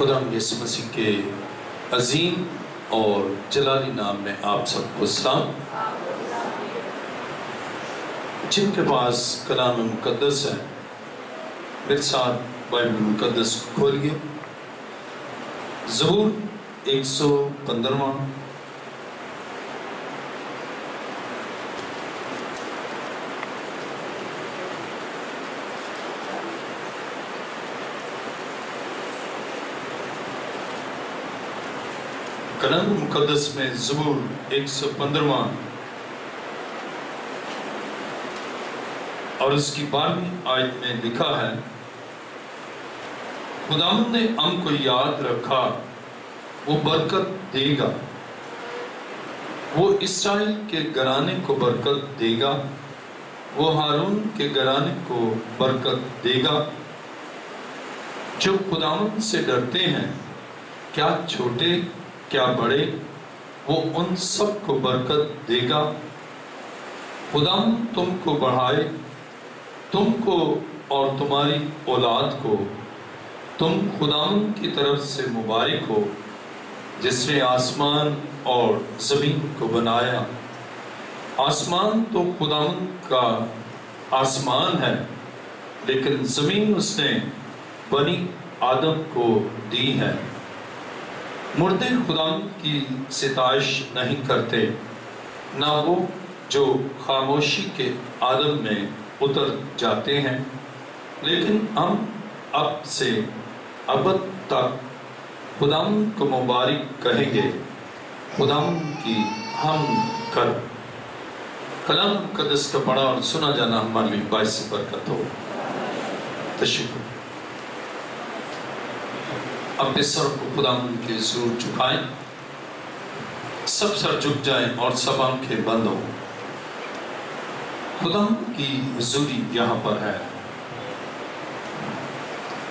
خدا یسوع مسیح کے عظیم اور جلالی نام میں آپ سب کو سلام۔ جن کے پاس کلام مقدس ہے میرے ساتھ بائبل مقدس کو کھولیے۔ زبور 115۔ کلام مقدس میں زبور 115 اور اس کی 12ویں آیت میں لکھا ہے، خداوند نے ہم کو یاد رکھا، وہ برکت دے گا، وہ اسرائیل کے گھرانے کو برکت دے گا، وہ ہارون کے گھرانے کو برکت دے گا۔ جو خداوند سے ڈرتے ہیں، کیا چھوٹے کیا بڑے، وہ ان سب کو برکت دے گا۔ خداوند تم کو بڑھائے، تم کو اور تمہاری اولاد کو۔ تم خداوند کی طرف سے مبارک ہو، جس نے آسمان اور زمین کو بنایا۔ آسمان تو خداوند کا آسمان ہے، لیکن زمین اس نے بنی آدم کو دی ہے۔ مردے خداوند کی ستائش نہیں کرتے، نہ وہ جو خاموشی کے عالم میں اتر جاتے ہیں، لیکن ہم اب سے ابد تک خداوند کو مبارک کہیں گے۔ خداوند کی حمد کر۔ کلام مقدس کا پڑھا اور سنا جانا ہمارے لیے باعث برکت ہو۔ تشریف اپنے سر کو خداوند کے حضور جھکائیں، سب سر جھک جائیں اور سب آنکھیں بند ہوں۔ خداوند کی حضوری یہاں پر ہے۔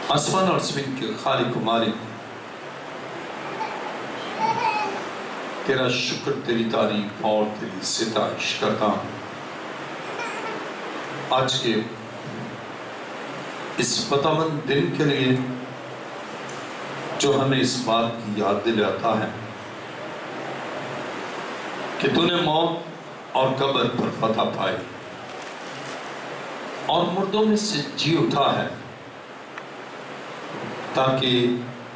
آسمان اور زمین کے خالق و مالک، تیرا شکر، تیری تعریف اور تیری ستائش کرتا ہوں۔ آج کے اس فتحمند دن کے لیے جو ہمیں اس بات کی یاد دلاتا ہے کہ تو نے موت اور قبر پر فتح پائی اور مردوں میں سے جی اٹھا ہے، تاکہ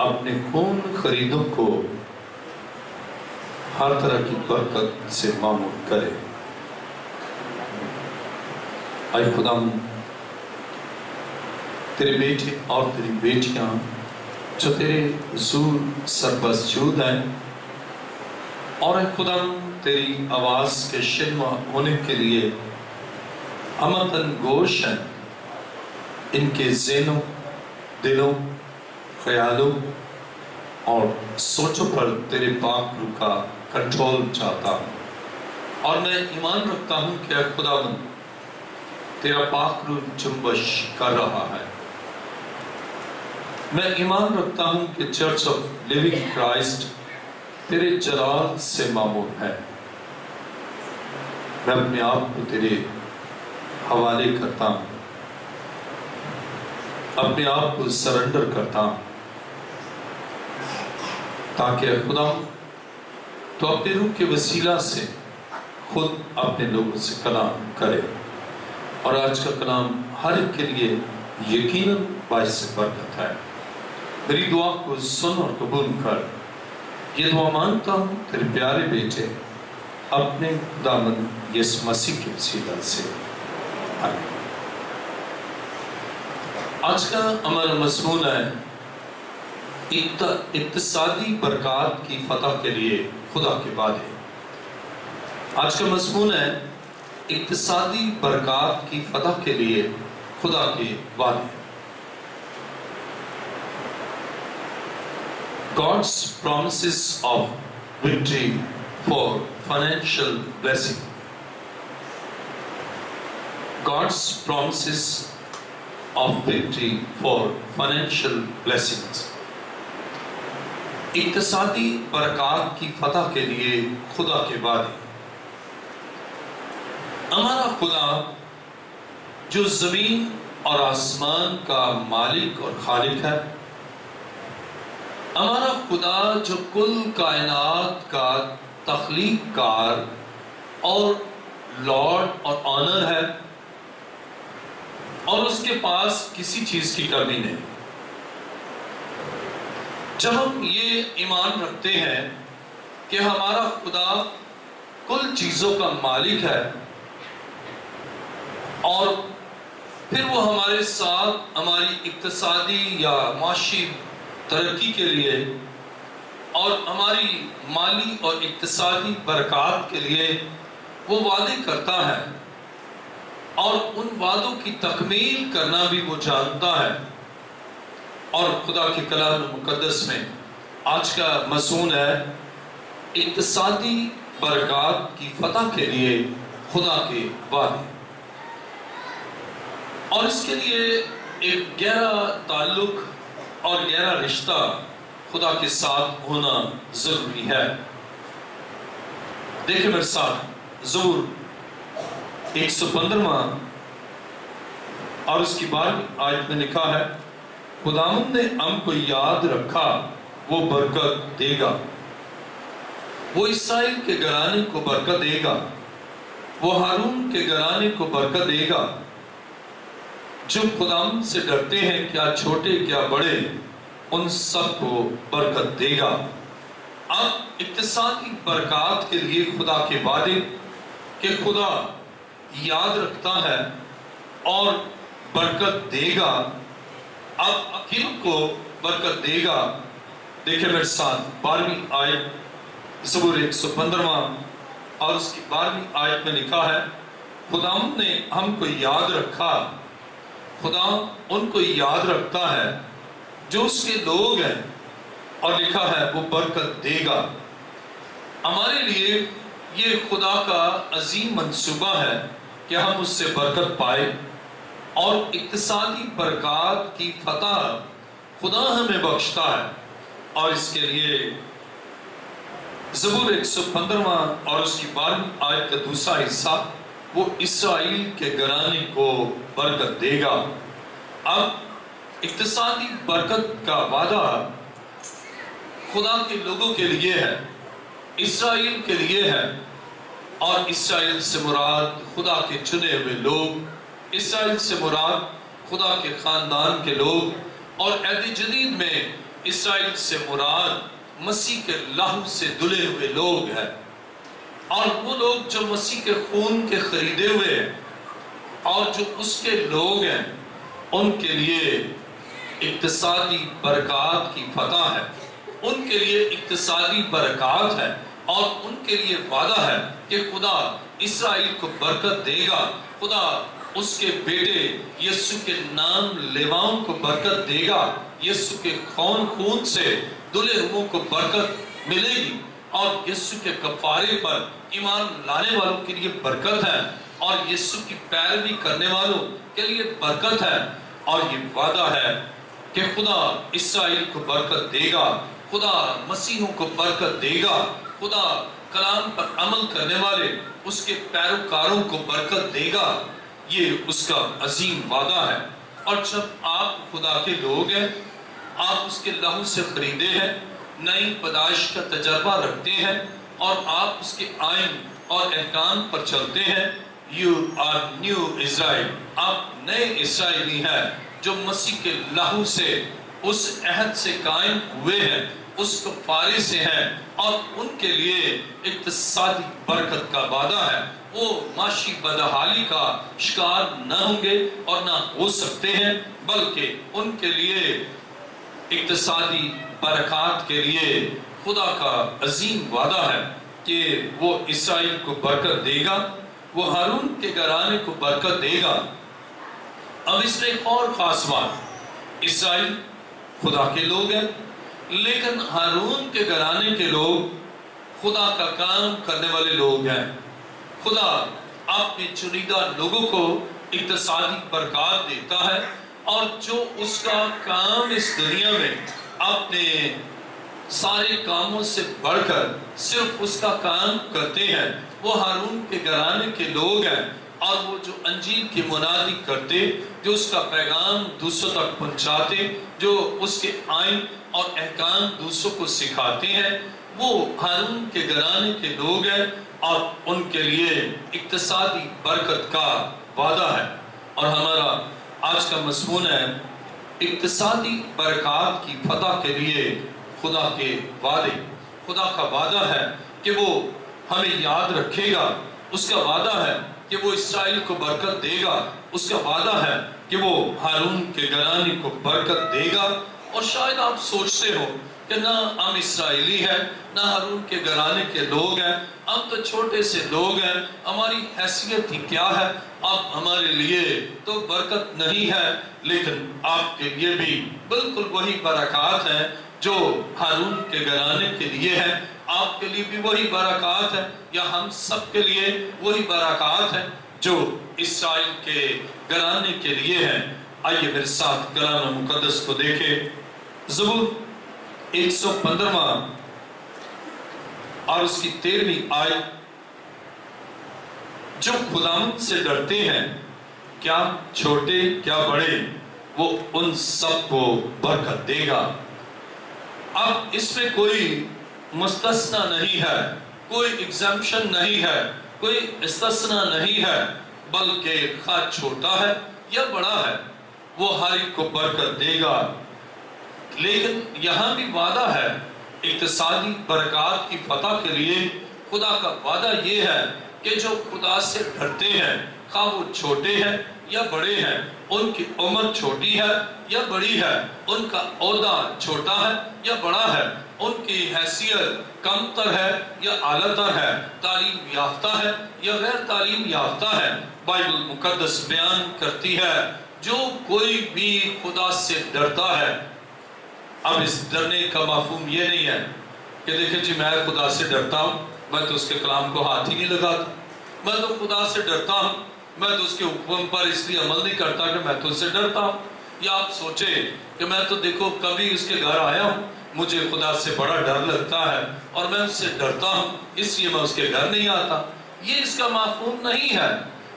اپنے خون خریدوں کو ہر طرح کی برکت سے معمور کرے۔ اے خداوند، تیرے بیٹے اور تیری بیٹیاں جو تیرے حضور سربسجود ہیں، اور اے خداوند تیری آواز کے شنوا ہونے کے لیے امتن گوش ہیں، ان کے ذہنوں، دلوں، خیالوں اور سوچوں پر تیرے پاک روح کا کنٹرول چاہتا ہوں، اور میں ایمان رکھتا ہوں کہ اے خداوند تیرا پاک روح جنبش کر رہا ہے۔ میں ایمان رکھتا ہوں کہ چرچ آف لیونگ کرائسٹ تیرے جلال سے معمور ہے۔ میں اپنے آپ کو تیرے حوالے کرتا ہوں، اپنے آپ کو سرنڈر کرتا ہوں، تاکہ خدا تو اپنے روح کے وسیلہ سے خود اپنے لوگوں سے کلام کرے، اور آج کا کلام ہر ایک کے لیے یقیناً باعث برکت ہے۔ میری دعا کو سن اور قبول کر۔ یہ دعا مانتا ہوں تیرے پیارے بیٹے اپنے خداوند یسوع مسیح کے وسیلہ سے، آمین۔ آج کا ہمارا مضمون ہے اقتصادی برکات کی فتح کے لیے خدا کے وعدے۔ آج کا مضمون ہے اقتصادی برکات کی فتح کے لیے خدا کے وعدے۔ God's promises of victory for financial blessing. God's promises of victory for financial blessings. اقتصادی برکات کی فتح کے لیے خدا کے وعدے۔ ہمارا خدا جو زمین اور آسمان کا مالک اور خالق ہے، ہمارا خدا جو کل کائنات کا تخلیق کار اور لارڈ اور آنر ہے، اور اس کے پاس کسی چیز کی کمی نہیں۔ جب ہم یہ ایمان رکھتے ہیں کہ ہمارا خدا کل چیزوں کا مالک ہے، اور پھر وہ ہمارے ساتھ ہماری اقتصادی یا معاشی ترقی کے لیے اور ہماری مالی اور اقتصادی برکات کے لیے وہ وعدے کرتا ہے، اور ان وعدوں کی تکمیل کرنا بھی وہ جانتا ہے۔ اور خدا کے کلام مقدس میں آج کا مضمون ہے اقتصادی برکات کی فتح کے لیے خدا کے وعدے، اور اس کے لیے ایک گہرا تعلق اور گہرا رشتہ خدا کے ساتھ ہونا ضروری ہے۔ دیکھیں میرے ساتھ زبور 115 اور اس کی 12 آیت میں لکھا ہے، خداوند نے ہم کو یاد رکھا، وہ برکت دے گا، وہ اسرائیل کے گھرانے کو برکت دے گا، وہ ہارون کے گھرانے کو برکت دے گا۔ جو خداوند سے ڈرتے ہیں، کیا چھوٹے کیا بڑے، ان سب کو برکت دے گا۔ اب اقتصادی برکات کے لیے خدا کے وعدے کہ خدا یاد رکھتا ہے اور برکت دے گا، اب کن کو برکت دے گا؟ دیکھیں میرے ساتھ 12 آیت زبور 115 اور اس کی 12 آیت میں لکھا ہے، خداوند نے ہم کو یاد رکھا، خدا ان کو یاد رکھتا ہے جو اس کے لوگ ہیں، اور لکھا ہے وہ برکت دے گا۔ ہمارے لیے یہ خدا کا عظیم منصوبہ ہے کہ ہم اس سے برکت پائے، اور اقتصادی برکات کی فتح خدا ہمیں بخشتا ہے۔ اور اس کے لیے زبور 115 اور اس کی 12 آیت کا دوسرا حصہ، وہ اسرائیل کے گھرانے کو برکت دے گا۔ اب اقتصادی برکت کا وعدہ خدا کے لوگوں کے لیے ہے، اسرائیل کے لیے ہے، اور اسرائیل سے مراد خدا کے چنے ہوئے لوگ، اسرائیل سے مراد خدا کے خاندان کے لوگ، اور عہد جدید میں اسرائیل سے مراد مسیح کے لہو سے دھلے ہوئے لوگ ہیں، اور وہ لوگ جو مسیح کے خون کے خریدے ہوئے ہیں اور جو اس کے لوگ ہیں، ان کے لیے اقتصادی برکات کی فتح ہے، ان کے لیے اقتصادی برکات ہے، اور ان کے لیے وعدہ ہے کہ خدا اسرائیل کو برکت دے گا، خدا اس کے بیٹے یسوع کے نام لیواؤں کو برکت دے گا، یسوع کے خون سے دھلے ہوئوں کو برکت ملے گی، اور یسوع کے کفارے پر ایمان لانے والوں کے لیے برکت ہے، اور یسوع کی پیروی کرنے والوں کے لیے برکت ہے۔ اور یہ وعدہ ہے کہ خدا اسرائیل کو برکت دے گا، خدا مسیحوں کو برکت دے گا، خدا کلام پر عمل کرنے والے اس کے پیروکاروں کو برکت دے گا۔ یہ اس کا عظیم وعدہ ہے۔ اور جب آپ خدا کے لوگ ہیں، آپ اس کے لہو سے خریدے ہیں، نئی پیدائش کا تجربہ رکھتے ہیں، اور آپ اس کے آئین اور احکام پر چلتے ہیں، You are new Israel، آپ نئے اسرائیلی ہیں جو مسیح کے لہو سے اس عہد سے قائم ہوئے ہیں، اس کفارے سے ہیں، اور ان کے لیے اقتصادی برکت کا وعدہ ہے۔ وہ معاشی بدحالی کا شکار نہ ہوں گے اور نہ ہو سکتے ہیں، بلکہ ان کے لیے اقتصادی برکات کے لیے خدا کا عظیم وعدہ ہے کہ وہ اسرائیل کو برکت دے گا، وہ ہارون کے گھرانے کو برکت دے گا۔ اب اس میں ایک اور خاص بات، اسرائیل خدا کے لوگ ہیں، لیکن ہارون کے گھرانے کے لوگ خدا کا کام کرنے والے لوگ ہیں۔ خدا اپنے چنیدہ لوگوں کو اقتصادی برکات دیتا ہے، اور جو اس کا کام اس دنیا میں اپنے سارے کاموں سے بڑھ کر صرف اس کا کام کرتے ہیں، وہ ہارون کے گھرانے کے لوگ ہیں۔ اور وہ جو انجیل کی منادی کرتے، جو اس کا پیغام دوسروں تک پہنچاتے، جو اس کے آئین اور احکام دوسروں کو سکھاتے ہیں، وہ ہارون کے گھرانے کے لوگ ہیں اور ان کے لیے اقتصادی برکت کا وعدہ ہے۔ اور ہمارا آج کا مضمون ہے اقتصادی برکات کی فتح کے لیے خدا کے وعدے۔ خدا کا وعدہ ہے کہ وہ ہمیں یاد رکھے گا، اس کا وعدہ ہے کہ وہ اسرائیل کو برکت دے گا، اس کا وعدہ ہے کہ وہ ہارون کے گھرانے کو برکت دے گا۔ اور شاید آپ سوچتے ہو کہ نہ ہم اسرائیلی ہیں، نہ ہارون کے گھرانے کے لوگ ہیں، ہم تو چھوٹے سے لوگ ہیں، ہماری حیثیت ہی کیا ہے، اب ہمارے لیے تو برکت نہیں ہے۔ لیکن آپ کے لیے بھی بالکل وہی برکات ہیں جو ہارون کے گھرانے کے لیے ہیں، آپ کے لیے بھی وہی برکات ہے، یا ہم سب کے لیے وہی برکات ہے جو اسرائیل کے گھرانے کے لیے ہیں۔ آئیے میرے ساتھ کلام مقدس کو دیکھیں۔ زبور 115 اور اس کی 13ویں آیت، جو خداوند سے ڈرتے ہیں، کیا چھوٹے کیا بڑے، وہ ان سب کو برکت دے گا۔ اب اس میں کوئی مستثنی نہیں ہے، کوئی ایگزمپشن نہیں ہے، کوئی استثناء نہیں ہے، بلکہ خواہ چھوٹا ہے یا بڑا ہے، وہ ہر ایک کو برکت دے گا۔ لیکن یہاں بھی وعدہ ہے اقتصادی برکات کی فتح کے لیے۔ خدا کا وعدہ یہ ہے کہ جو خدا سے ڈرتے ہیں، خواہ وہ چھوٹے ہیں یا بڑے ہیں، ان کی عمر چھوٹی ہے یا بڑی ہے، ان کا عہدہ چھوٹا ہے یا بڑا ہے، ان کی حیثیت کم تر ہے یا اعلیٰ تر ہے، تعلیم یافتہ ہے یا غیر تعلیم یافتہ ہے، بائبل مقدس بیان کرتی ہے جو کوئی بھی خدا سے ڈرتا ہے۔ اب اس ڈرنے کا مفہوم یہ نہیں ہے کہ دیکھیں جی میں خدا سے ڈرتا ہوں، میں تو اس کے کلام کو ہاتھ ہی نہیں لگاتا، میں تو خدا سے ڈرتا ہوں، میں تو اس کے حکم پر اس لیے عمل نہیں کرتا کہ میں تو اس سے ڈرتا ہوں۔ یا آپ سوچیں کہ میں تو دیکھو کبھی اس کے گھر آیا ہوں، مجھے خدا سے بڑا ڈر لگتا ہے اور میں اس سے ڈرتا ہوں، اس لیے میں اس کے گھر نہیں آتا۔ یہ اس کا مفہوم نہیں ہے،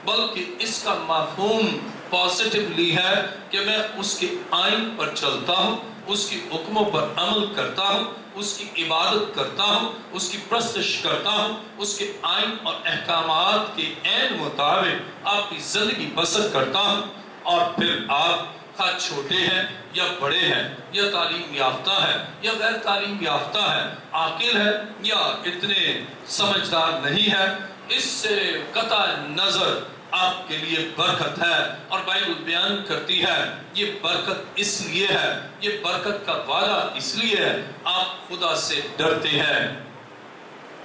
بلکہ اس کا مفہوم پازیٹیولی ہے کہ میں اس کے آئین پر چلتا ہوں، اس کی حکموں پر عمل کرتا ہوں، اس کی عبادت کرتا ہوں، اس کی پرستش کرتا ہوں، اس کے آئین اور احکامات کے عین مطابق آپ کی زندگی بسر کرتا ہوں۔ اور پھر آپ خواہ چھوٹے ہیں یا بڑے ہیں، یا تعلیم یافتہ ہے یا غیر تعلیم یافتہ ہے، عاقل ہے یا اتنے سمجھدار نہیں ہے، اس سے قطع نظر آپ کے لیے برکت ہے۔ اور بائبل بیان کرتی ہے یہ برکت اس لیے ہے، یہ برکت کا وعدہ اس لیے ہے، آپ خدا سے ڈرتے ہیں۔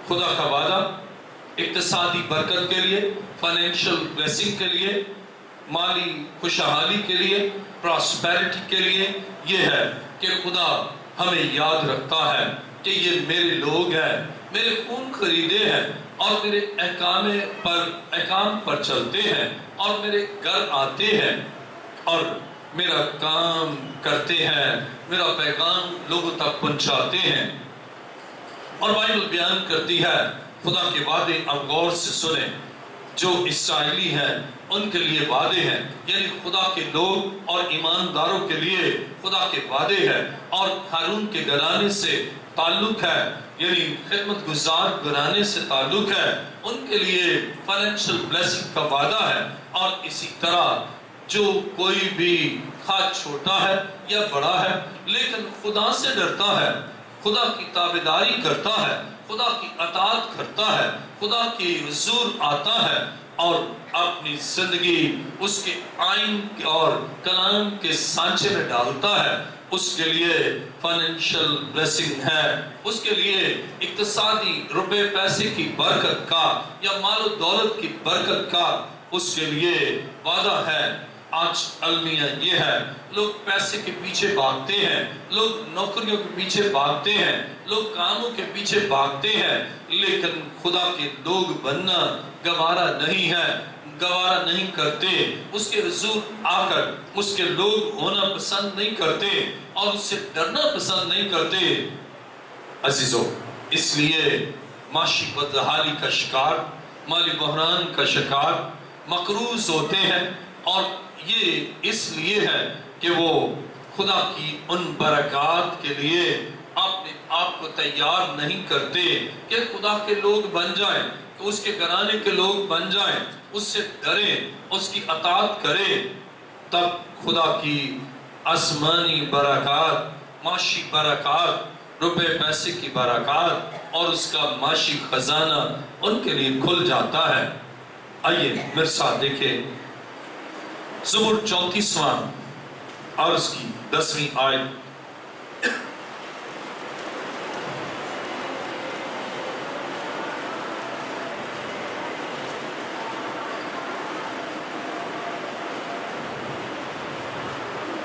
خدا کا وعدہ اقتصادی برکت کے لیے، فائنینشل بلیسنگ کے لیے، مالی خوشحالی کے لیے، پراسپیرٹی کے لیے یہ ہے کہ خدا ہمیں یاد رکھتا ہے کہ یہ میرے لوگ ہیں، میرے خون خریدے ہیں، اور میرے احکام پر چلتے ہیں، اور میرے گھر آتے ہیں اور میرا کام کرتے ہیں، میرا پیغام لوگوں تک پہنچاتے ہیں۔ اور بائبل بیان کرتی ہے خدا کے وعدے اب غور سے سنیں، جو اسرائیلی ہیں ان کے لیے وعدے ہیں، یعنی خدا کے لوگ اور ایمانداروں کے لیے خدا کے وعدے ہیں، اور ہارون کے گھرانے سے تعلق ہے، یعنی خدمت گزار گھرانے سے تعلق ہے، ان کے لیے فائنینشل بلیسنگ کا وعدہ ہے۔ اور اسی طرح جو کوئی بھی خواہ چھوٹا ہے یا بڑا ہے لیکن خدا سے ڈرتا ہے، خدا کی تابعداری کرتا ہے، خدا کی اطاعت کرتا ہے، خدا کی حضور آتا ہے اور اپنی زندگی اس کے آئین اور کلام کے سانچے میں ڈالتا ہے، اس کے لیے فائنینشل بلیسنگ ہے، اس کے لیے اقتصادی روپے پیسے کی برکت کا یا مال و دولت کی برکت کا اس کے لیے وعدہ ہے۔ آج المیہ یہ ہے، لوگ پیسے کے پیچھے بھاگتے ہیں، لوگ نوکریوں کے پیچھے بھاگتے ہیں، لوگ کاموں کے پیچھے بھاگتے ہیں، لیکن خدا کے لوگ بننا گوارا نہیں ہے، گوارا نہیں کرتے، اس کے حضور آ کر اس کے لوگ ہونا پسند نہیں کرتے اور اس سے ڈرنا پسند نہیں کرتے۔ عزیزو، اس لیے معاشی بدحالی کا شکار، مالی بحران کا شکار، مقروض ہوتے ہیں، اور یہ اس لیے ہے کہ وہ خدا کی ان برکات کے لیے اپنے آپ کو تیار نہیں کرتے کہ خدا کے لوگ بن جائیں، کہ اس کے گھرانے کے لوگ بن جائیں، اس سے ڈریں، اس کی اطاعت کریں۔ تب خدا کی آسمانی برکات، معاشی برکات، روپے پیسے کی برکات اور اس کا معاشی خزانہ ان کے لیے کھل جاتا ہے۔ آئیے میرے ساتھ دیکھیں زبور 34واں اور اس کی 10ویں آیت۔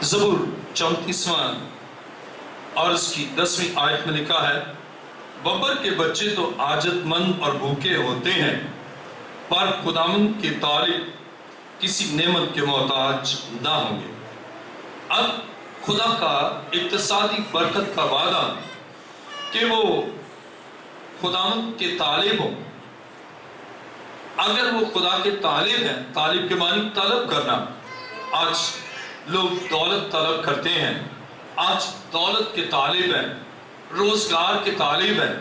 زبور 34واں اور اس کی 10ویں آیت میں لکھا ہے، ببر کے بچے تو حاجت مند اور بھوکے ہوتے ہیں، پر خداوند کے طالب کسی نعمت کے محتاج نہ ہوں گے۔ اب خدا کا اقتصادی برکت کا وعدہ کہ وہ خداوند کے طالب ہوں۔ اگر وہ خدا کے طالب ہیں، طالب کے معنی طلب کرنا۔ آج لوگ دولت طلب کرتے ہیں، آج دولت کے طالب ہیں، روزگار کے طالب ہیں،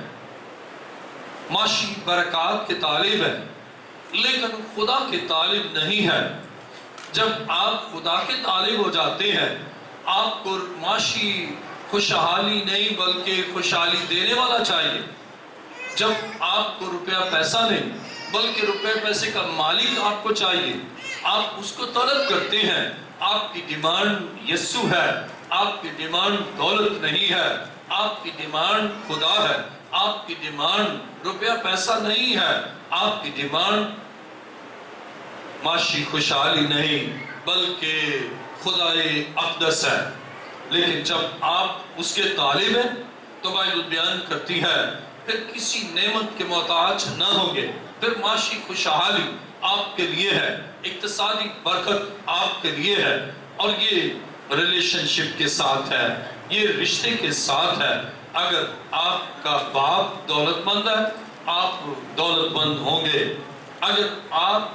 معاشی برکات کے طالب ہیں، لیکن خدا کے طالب نہیں ہے۔ جب آپ خدا کے طالب ہو جاتے ہیں، آپ کو معاشی خوشحالی نہیں بلکہ خوشحالی دینے والا چاہیے۔ جب آپ کو روپیہ پیسہ نہیں بلکہ روپے پیسے کا مالک آپ کو چاہیے، آپ اس کو طلب کرتے ہیں۔ آپ کی ڈیمانڈ یسوع ہے، آپ کی ڈیمانڈ دولت نہیں ہے، آپ کی ڈیمانڈ خدا ہے، آپ کی ڈیمانڈ روپیہ پیسہ نہیں ہے، آپ کی ڈیمانڈ معاشی خوشحالی نہیں بلکہ خدائے اقدس ہے۔ لیکن جب آپ اس کے طالب ہیں تو بائبل بیان کرتی ہے پھر کسی نعمت کے محتاج نہ ہوں گے، پھر معاشی خوشحالی آپ کے لیے ہے، اقتصادی برکت آپ کے لیے ہے، اور یہ ریلیشن شپ کے ساتھ ہے، یہ رشتے کے ساتھ ہے۔ اگر آپ کا باپ دولت مند ہے آپ دولت مند ہوں گے، اگر آپ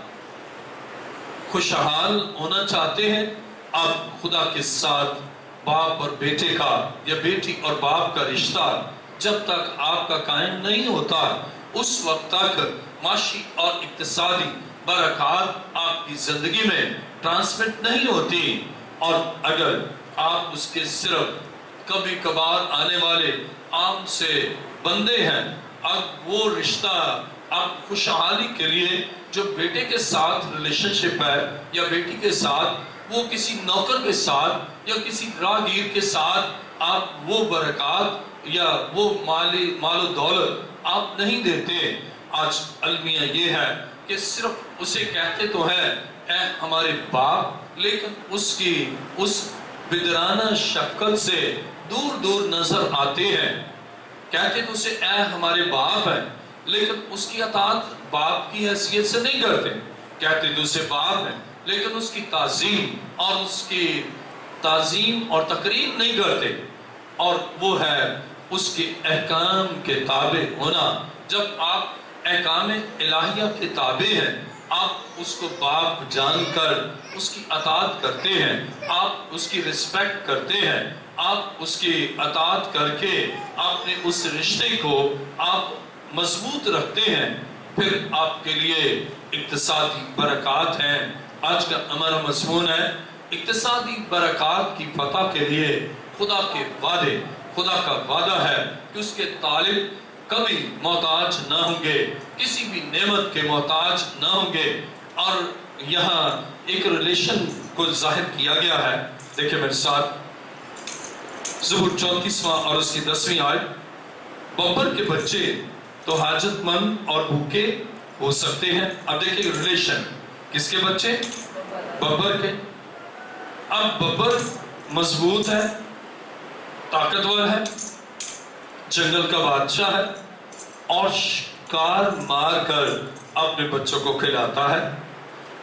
خوشحال ہونا چاہتے ہیں آپ خدا کے ساتھ باپ اور بیٹے کا یا بیٹی اور باپ کا رشتہ جب تک آپ کا قائم نہیں ہوتا اس وقت تک معاشی اور اقتصادی برکات آپ کی زندگی میں ٹرانسمٹ نہیں ہوتی۔ اور اگر آپ اس کے صرف کبھی کبھار آنے والے عام سے بندے ہیں، اب وہ رشتہ آپ خوشحالی کے لیے جو بیٹے کے ساتھ ریلیشن شپ ہے یا بیٹی کے ساتھ، وہ کسی نوکر کے ساتھ یا کسی راہگیر کے ساتھ آپ وہ برکات یا وہ مال و دولت آپ نہیں دیتے۔ آج المیہ یہ ہے کہ صرف اسے کہتے تو ہیں اے ہمارے باپ، لیکن اس کی اس بدرانہ شفقت سے دور دور نظر آتے ہیں۔ کہتے تو اسے اے ہمارے باپ ہیں، لیکن اس کی اطاعت باپ کی حیثیت سے نہیں کرتے۔ کہتے تو اسے باپ ہیں لیکن اس کی تعظیم اور تقریب نہیں کرتے۔ اور وہ ہے اس کے احکام کے تابع ہونا۔ جب آپ احکام الہیہ کے تابع ہیں، آپ اس کو باپ جان کر اس کی اطاعت کرتے ہیں، آپ اس کی رسپیکٹ کرتے ہیں، آپ اس کی اطاعت کر کے اپنے اس رشتے کو آپ مضبوط رکھتے ہیں، پھر آپ کے لیے اقتصادی برکات ہیں۔ آج کا ہمارا مضمون ہے اقتصادی برکات کی فتح کے لیے خدا کے وعدے۔ خدا کا وعدہ ہے کہ اس کے طالب کبھی محتاج نہ ہوں گے، کسی بھی نعمت کے محتاج نہ ہوں گے۔ اور یہاں ایک ریلیشن کو ظاہر کیا گیا ہے، دیکھیں میرے ساتھ زبور 34واں اور اس کی 10ویں آیت، ببر کے بچے تو حاجت مند اور بھوکے ہو سکتے ہیں۔ اب دیکھیں ریلیشن، کس کے بچے؟ ببر کے۔ اب ببر مضبوط ہے، طاقتور ہے، جنگل کا بادشاہ ہے اور شکار مار کر اپنے بچوں کو کھلاتا ہے۔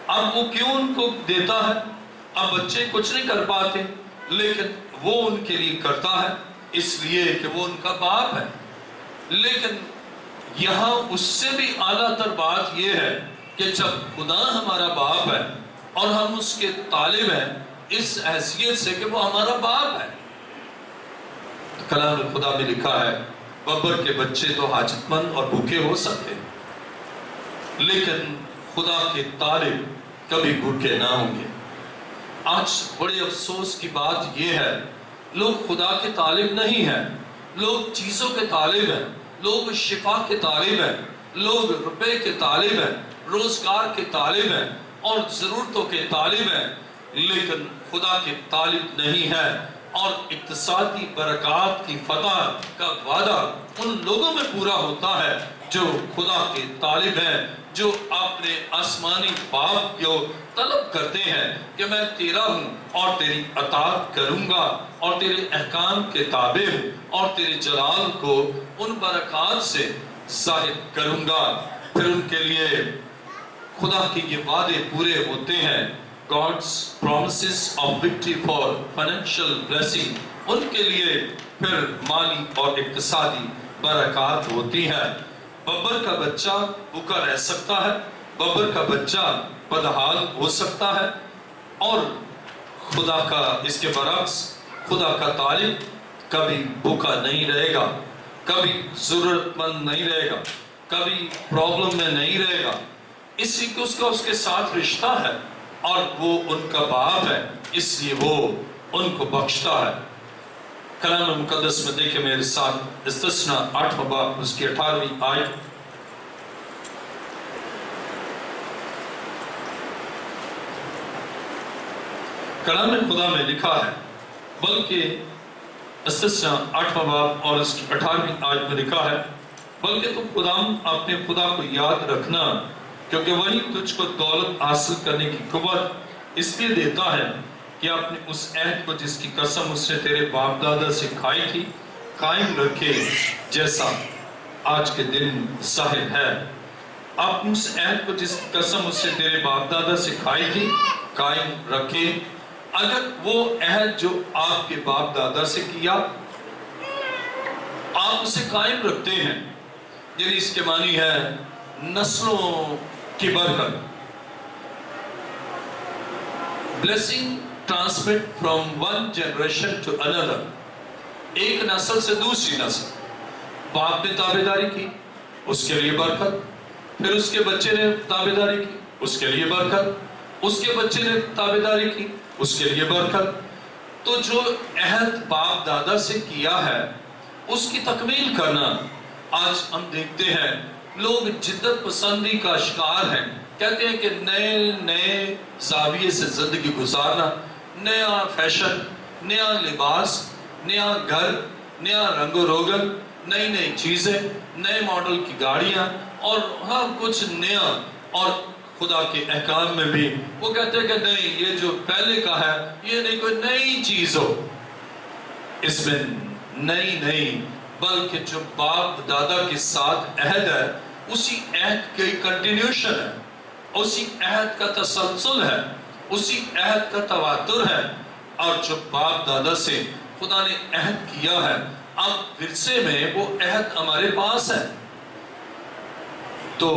اب وہ کیوں ان کو دیتا ہے؟ اب بچے کچھ نہیں کر پاتے لیکن وہ ان کے لیے کرتا ہے، اس لیے کہ وہ ان کا باپ ہے۔ لیکن یہاں اس سے بھی اعلیٰ تر بات یہ ہے کہ جب خدا ہمارا باپ ہے اور ہم اس کے طالب ہیں اس حیثیت سے کہ وہ ہمارا باپ ہے. کلام خدا میں لکھا ہے ببر کے بچے تو حاجت مند اور بھوکے ہو سکتے ہیں لیکن خدا کے طالب کبھی بھوکے نہ ہوں گے. آج بڑے افسوس کی بات یہ ہے لوگ خدا کے طالب نہیں ہیں, لوگ چیزوں کے طالب ہیں, لوگ شفا کے طالب ہیں, لوگ روپے کے طالب ہیں, روزگار کے طالب ہیں اور ضرورتوں کے طالب ہیں, لیکن خدا کے طالب نہیں ہے. اور اقتصادی برکات کی فتح کا وعدہ ان لوگوں میں پورا ہوتا ہے جو خدا کے طالب ہیں, جو اپنے آسمانی باپ کو طلب کرتے ہیں کہ میں تیرا ہوں اور تیری اطاعت کروں گا اور تیرے احکام کے تابع ہوں اور تیرے جلال کو ان برکات سے ظاہر کروں گا. پھر ان کے لیے خدا کے یہ وعدے پورے ہوتے ہیں. God's promises of victory for financial blessing, ان کے لیے پھر مالی اور اقتصادی برکات ہوتی ہے. ببر کا بچہ بھوکا رہ سکتا ہے, ببر کا بچہ بدحال ہو سکتا ہے اور خدا کا اس کے برعکس خدا کا طالب کبھی بھوکا نہیں رہے گا, کبھی ضرورت مند نہیں رہے گا, کبھی پرابلم میں نہیں رہے گا. اسی کو اس کا اس کے ساتھ رشتہ ہے اور وہ ان کا باپ ہے, اس لیے وہ ان کو بخشتا ہے. کلام مقدس میں دیکھیں میرے ساتھ استثنا 8واں باب اس کی 18ویں آیت. کلام خدا میں لکھا ہے بلکہ استثنا 8واں باب اور اس کی 18ویں آیت میں لکھا ہے بلکہ تم اپنے خدا کو یاد رکھنا کیونکہ وہی تجھ کو دولت حاصل کرنے کی قوت اس لیے دیتا ہے کہ اپنے اس عہد کو جس کی قسم اس نے تیرے باپ دادا سے کھائی تھی قائم رکھے جیسا آج کے دن ظاہر ہے. آپ اس عہد کو جس کی قسم اس نے تیرے باپ دادا سے کھائی تھی قائم رکھے. اگر وہ عہد جو آپ کے باپ دادا سے کیا آپ اسے قائم رکھتے ہیں یعنی اس کے معنی ہے نسلوں کی برکت. Blessing transmit from one generation to another. ایک نسل سے دوسری نسل. باپ نے تابعداری کی اس کے لیے برکت, پھر اس کے بچے نے تابعداری کی اس کے لیے برکت, اس کے بچے نے تابعداری کی اس کے لیے برکت. تو جو عہد باپ دادا سے کیا ہے اس کی تکمیل کرنا. آج ہم دیکھتے ہیں لوگ جدت پسندی کا شکار ہیں, کہتے ہیں کہ نئے زاویے سے زندگی گزارنا, نیا فیشن, نیا لباس, نیا گھر, نیا رنگ و روگن, نئی چیزیں, نئے ماڈل کی گاڑیاں اور ہر کچھ نیا. اور خدا کے احکام میں بھی وہ کہتے ہیں کہ نہیں یہ جو پہلے کا ہے یہ نہیں کوئی نئی چیز ہو. اس میں نئی بلکہ جو باپ دادا کے ساتھ عہد ہے اسی عہد کی کنٹینیوشن ہے, اسی عہد کا تسلسل ہے, اسی عہد کا تواتر ہے. اور جو باپ دادا سے خدا نے عہد کیا ہے اب ورثے میں وہ عہد ہمارے پاس ہے. تو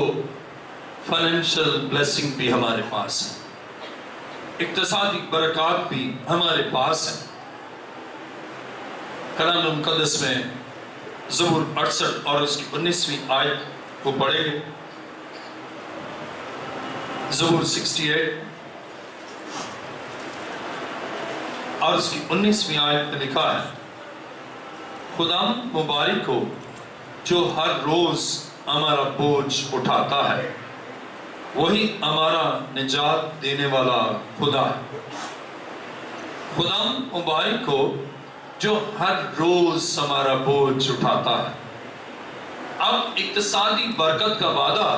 فائنینشل بلیسنگ بھی ہمارے پاس ہے, اقتصادی برکات بھی ہمارے پاس ہے. کلام مقدس میں زبور 68 اور اس کی 19ویں آیت کو پڑھیں گے. زبور 68 اور اس کی 19ویں آیت میں لکھا ہے خدا مبارک ہو جو ہر روز ہمارا بوجھ اٹھاتا ہے, وہی ہمارا نجات دینے والا خدا ہے. خدا مبارک ہو جو ہر روز ہمارا بوجھ اٹھاتا ہے. اب اقتصادی برکت کا وعدہ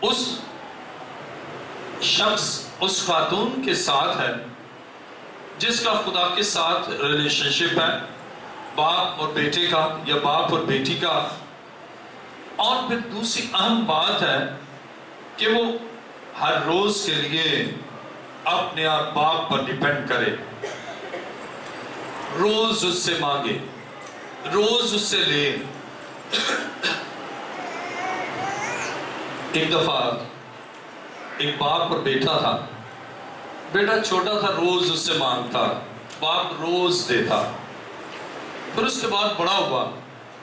اس شخص, اس خاتون کے ساتھ ہے جس کا خدا کے ساتھ ریلیشن شپ ہے, باپ اور بیٹے کا یا باپ اور بیٹی کا. اور پھر دوسری اہم بات ہے کہ وہ ہر روز کے لیے اپنے آپ باپ پر ڈیپینڈ کرے, روز اس سے مانگے, روز اس سے لے. ایک دفعہ ایک باپ اور بیٹا تھا. بیٹا چھوٹا تھا، روز اس سے مانگتا، باپ روز دیتا. پھر اس کے بعد بڑا ہوا،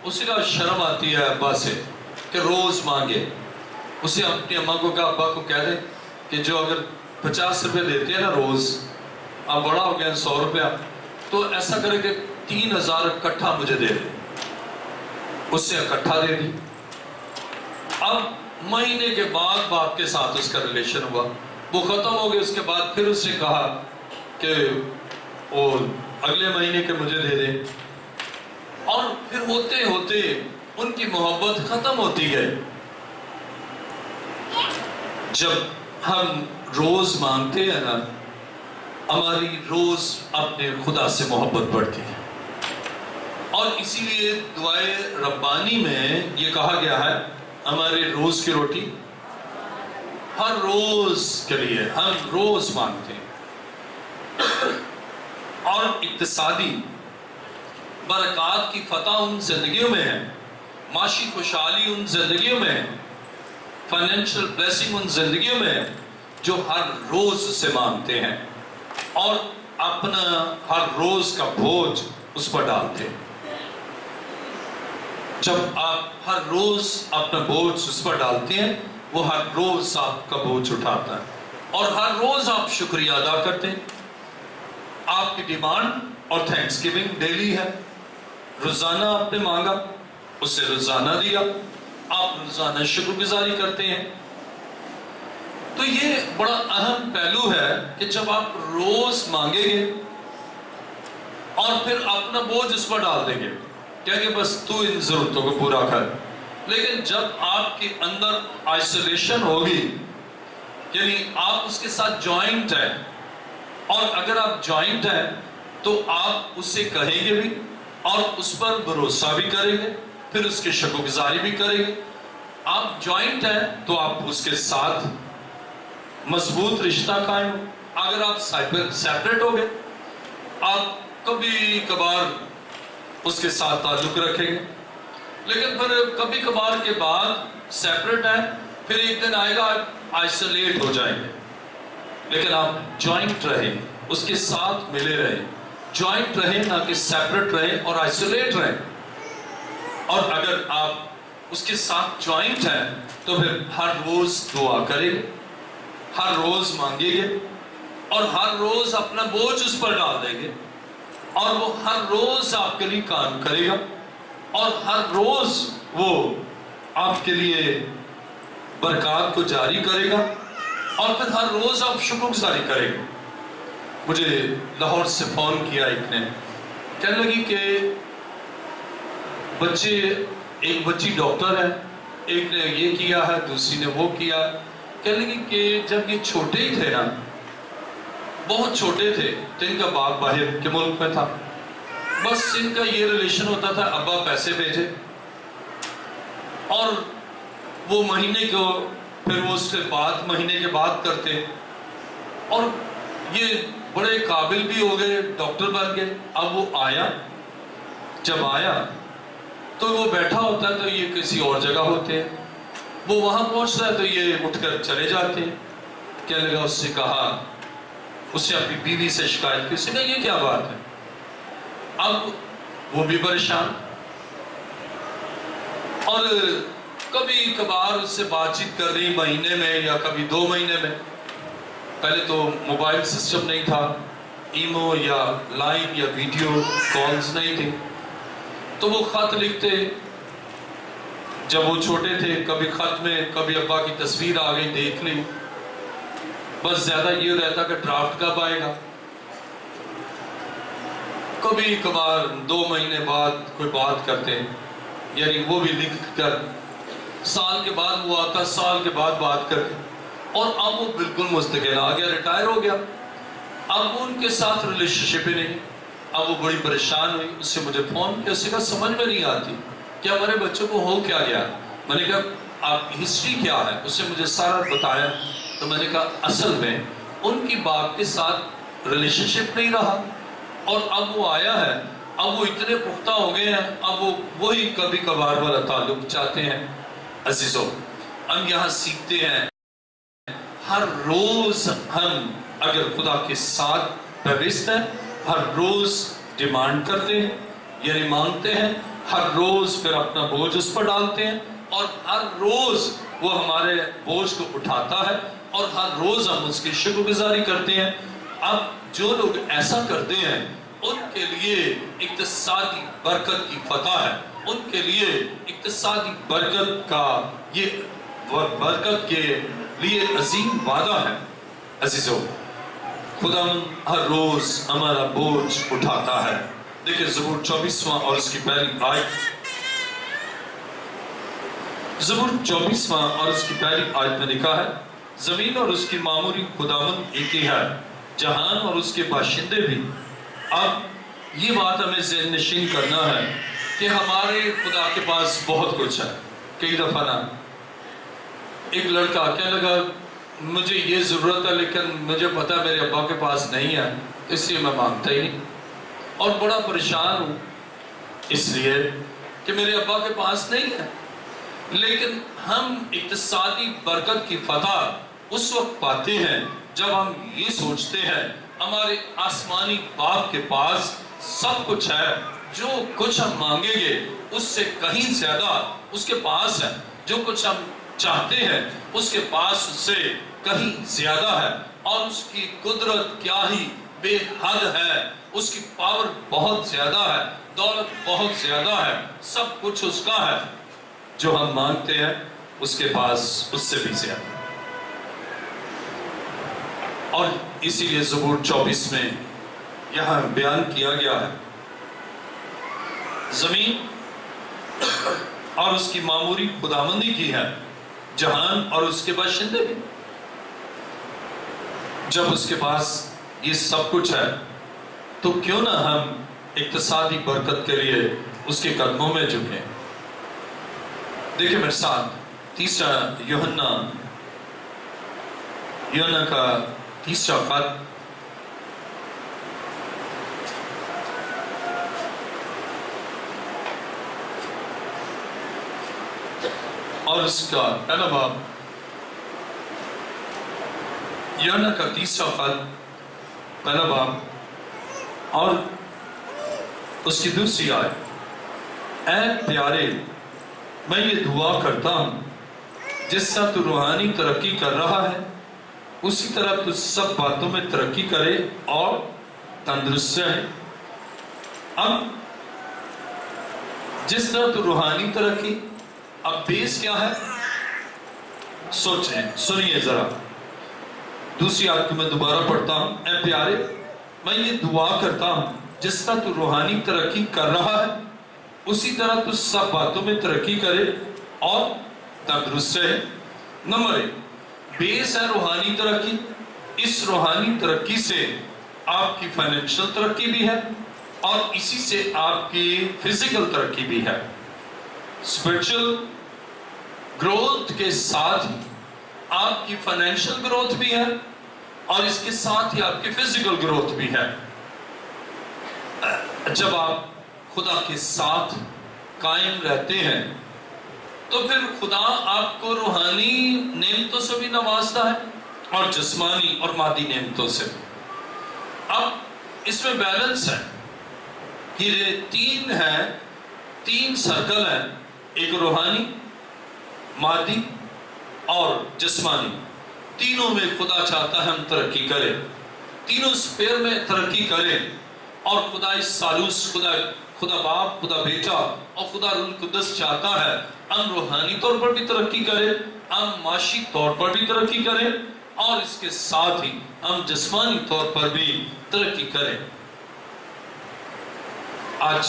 اسی کا شرم آتی ہے ابا سے کہ روز مانگے. اسے اپنی اماں کو کہا، ابا کو کہہ دے کہ جو اگر 50 روپے دیتے ہیں نا روز، اب بڑا ہو گیا 100 روپیہ، تو ایسا کرے کہ 3000 اکٹھا مجھے دے دے. اس سے اکٹھا دے دی. اب مہینے کے بعد باپ کے ساتھ اس کا ریلیشن ہوا، وہ ختم ہو گیا. اس کے بعد پھر اس نے کہا کہ وہ اگلے مہینے کے مجھے دے دے. اور پھر ہوتے ہوتے ان کی محبت ختم ہوتی گئی. جب ہم روز مانگتے ہیں نا، ہماری روز اپنے خدا سے محبت بڑھتی ہے. اور اسی لیے دعائے ربانی میں یہ کہا گیا ہے، ہمارے روز کی روٹی ہر روز کے لیے ہم روز مانگتے ہیں. اور اقتصادی برکات کی فتح ان زندگیوں میں ہے، معاشی خوشحالی ان زندگیوں میں ہے، فائنینشل بلیسنگ ان زندگیوں میں ہے جو ہر روز سے مانگتے ہیں اور اپنا ہر روز کا بوجھ اس پر ڈالتے ہیں. جب آپ ہر روز اپنا بوجھ اس پر ڈالتے ہیں، وہ ہر روز آپ کا بوجھ اٹھاتا ہے اور ہر روز آپ شکریہ ادا کرتے ہیں. آپ کی ڈیمانڈ اور تھینکس گیونگ ڈیلی ہے. روزانہ آپ نے مانگا، اسے روزانہ دیا، آپ روزانہ شکر گزاری کرتے ہیں. تو یہ بڑا اہم پہلو ہے کہ جب آپ روز مانگیں گے اور پھر اپنا بوجھ اس پر ڈال دیں گے کہ بس تو ان ضرورتوں کو پورا کر. لیکن جب آپ کے اندر آئسولیشن ہوگی، یعنی آپ اس کے ساتھ جوائنٹ ہیں، اور اگر آپ جوائنٹ ہیں تو آپ اسے کہیں گے بھی اور اس پر بھروسہ بھی کریں گے، پھر اس کی شکر گزاری بھی کریں گے. آپ جوائنٹ ہیں تو آپ اس کے ساتھ مضبوط رشتہ قائم ہو. اگر آپ سیپریٹ ہو گئے، آپ کبھی کبھار اس کے ساتھ تعلق رکھیں گے، لیکن پھر کبھی کبھار کے بعد سیپریٹ ہیں، پھر ایک دن آئے گا آئسولیٹ ہو جائیں گے. لیکن آپ جوائنٹ رہیں، اس کے ساتھ ملے رہیں، جوائنٹ رہیں نہ کہ سیپریٹ رہیں اور آئسولیٹ رہیں. اور اگر آپ اس کے ساتھ جوائنٹ ہیں تو پھر ہر روز دعا کریں گے، ہر روز مانگیں گے اور ہر روز اپنا بوجھ اس پر ڈال دیں گے اور وہ ہر روز آپ کے لیے کام کرے گا اور ہر روز وہ آپ کے لیے برکات کو جاری کرے گا اور پھر ہر روز آپ شکر گزاری کریں گے. مجھے لاہور سے فون کیا ایک نے، کہنے لگی کہ ایک بچی ڈاکٹر ہے، ایک نے یہ کیا ہے، دوسری نے وہ کیا. کہنے لگی کہ جب یہ چھوٹے ہی تھے نا، بہت چھوٹے تھے، تو ان کا باپ باہر کے ملک میں تھا، بس ان کا یہ ریلیشن ہوتا تھا، ابا پیسے بھیجے اور وہ مہینے کو پھر وہ اس سے بات مہینے کے بعد کرتے. اور یہ بڑے قابل بھی ہو گئے، ڈاکٹر بن گئے. اب وہ آیا، جب آیا تو وہ بیٹھا ہوتا ہے تو یہ کسی اور جگہ ہوتے ہیں، وہ وہاں پہنچتا ہے تو یہ اٹھ کر چلے جاتے ہیں. کہنے لگا، اس سے کہا، اس سے اپنی بیوی سے شکایت کی، اس نے کہا یہ کیا بات ہے. اب وہ بھی پریشان اور کبھی کبھار اس سے بات چیت کر رہی مہینے میں یا کبھی 2 مہینے میں. پہلے تو موبائل سسٹم نہیں تھا، ایمو یا لائن یا ویڈیو کالز نہیں تھی، تو وہ خط لکھتے. جب وہ چھوٹے تھے کبھی خط میں کبھی ابا کی تصویر آ گئی دیکھ لی، بس زیادہ یہ رہتا کہ ڈرافٹ کب آئے گا. کبھی کبھار 2 مہینے بعد کوئی بات کرتے، یعنی وہ بھی لکھ کر، سال کے بعد وہ آتا، سال کے بعد بات کرتے. اور اب وہ بالکل مستقل آ گیا، ریٹائر ہو گیا، اب ان کے ساتھ ریلیشن شپ ہی نہیں. اب وہ بڑی پریشان ہوئی، اس سے مجھے فون کیا، اس سے کہا سمجھ میں نہیں آتی کہ ہمارے بچوں کو ہو کیا گیا. میں نے کہا آپ کی ہسٹری کیا ہے، اس سے مجھے سارا بتایا. تو میں نے کہا اصل میں ان کی باپ کے ساتھ ریلیشن شپ نہیں رہا اور اب وہ آیا ہے، اب وہ اتنے پختہ ہو گئے ہیں، اب وہ وہی کبھی کبھار والا تعلق چاہتے ہیں. عزیزو، ہم یہاں سیکھتے ہیں ہر روز ہم اگر خدا کے ساتھ پیوست ہیں، ہر روز ڈیمانڈ کرتے ہیں یعنی مانگتے ہیں، ہر روز پھر اپنا بوجھ اس پر ڈالتے ہیں، اور ہر روز وہ ہمارے بوجھ کو اٹھاتا ہے، اور ہر روز ہم اس کی شکر گزاری کرتے ہیں۔ اب جو لوگ ایسا کرتے ہیں ان کے لیے اقتصادی برکت کی فتح ہے، ان کے لیے اقتصادی برکت کا یہ برکت کے لیے عظیم وعدہ ہے۔ عزیزو، خدا ہر روز ہمارا بوجھ اٹھاتا ہے۔ دیکھیں زبور 24واں اور اس کی پہلی آیت، زبور 24واں اور اس کی پہلی آیت میں لکھا ہے، زمین اور اس کی معموری خداوند ایک ہی ہے، جہان اور اس کے باشندے بھی۔ اب یہ بات ہمیں ذہن نشین کرنا ہے کہ ہمارے خدا کے پاس بہت کچھ ہے۔ کئی دفعہ نا ایک لڑکا کہنے لگا مجھے یہ ضرورت ہے لیکن مجھے پتا ہے میرے ابا کے پاس نہیں ہے، اس لیے میں مانگتا ہی نہیں، اور بڑا پریشان ہوں اس لیے کہ میرے ابا کے پاس نہیں ہے۔ لیکن ہم اقتصادی برکت کی فتح اس وقت پاتے ہیں جب ہم یہ سوچتے ہیں ہمارے آسمانی باپ کے پاس سب کچھ ہے، جو کچھ ہم مانگیں گے اس سے کہیں زیادہ اس کے پاس ہے، جو کچھ ہم چاہتے ہیں اس کے پاس اس سے کہیں زیادہ ہے، اور اس کی قدرت کیا ہی بے حد ہے، اس کی پاور بہت زیادہ ہے، دولت بہت زیادہ ہے، سب کچھ اس کا ہے۔ جو ہم مانگتے ہیں اس کے پاس اس سے بھی زیادہ، اور اسی لیے زبور 24 میں یہاں بیان کیا گیا ہے، زمین اور اس کی معموری خداوندی کی ہے، جہان اور اس کے باشندے بھی۔ جب اس کے پاس یہ سب کچھ ہے تو کیوں نہ ہم اقتصادی برکت کے لیے اس کے قدموں میں جھکیں۔ دیکھیں میرے ساتھ تیسرا یوحنا کا تیسرا خط، اور اس کا پہلا باب، یوحنا کا تیسرا خط پہلا باب اور اس کی دوسری آیت، اے پیارے میں یہ دعا کرتا ہوں جس طرح تو روحانی ترقی کر رہا ہے اسی طرح تو سب باتوں میں ترقی کرے اور تندرست رہے۔ اب جس طرح تو روحانی ترقی، اب بیس کیا ہے؟ سوچیں، سنیے ذرا دوسری آیت کو میں دوبارہ پڑھتا ہوں، اے پیارے میں یہ دعا کرتا ہوں جس طرح تو روحانی ترقی کر رہا ہے اسی طرح تو سب باتوں میں ترقی کرے اور تندرست رہے۔ نمبر 1، بیس ہے روحانی ترقی، اس روحانی ترقی سے آپ کی فائنینشل ترقی بھی ہے اور اسی سے آپ کی فزیکل ترقی بھی ہے۔ اسپرچل گروتھ کے ساتھ ہی آپ کی فائنینشل گروتھ بھی ہے اور اس کے ساتھ ہی آپ کی فزیکل گروتھ بھی ہے۔ جب آپ خدا کے ساتھ قائم رہتے ہیں تو پھر خدا آپ کو روحانی نعمتوں سے بھی نوازتا ہے اور جسمانی اور مادی نعمتوں سے۔ اب اس میں بیلنس ہے، یہ تین سرکل ہیں، ایک روحانی، مادی اور جسمانی۔ تینوں میں خدا چاہتا ہے ہم ترقی کریں، تینوں سپیر میں ترقی کریں، اور خدا اس ثالوث خدا باپ، خدا بیٹا اور خدا روح القدس چاہتا ہے ہم روحانی طور پر بھی ترقی کریں، ہم معاشی طور پر بھی ترقی کریں، اور اس کے ساتھ ہی ہم جسمانی طور پر بھی ترقی کریں۔ آج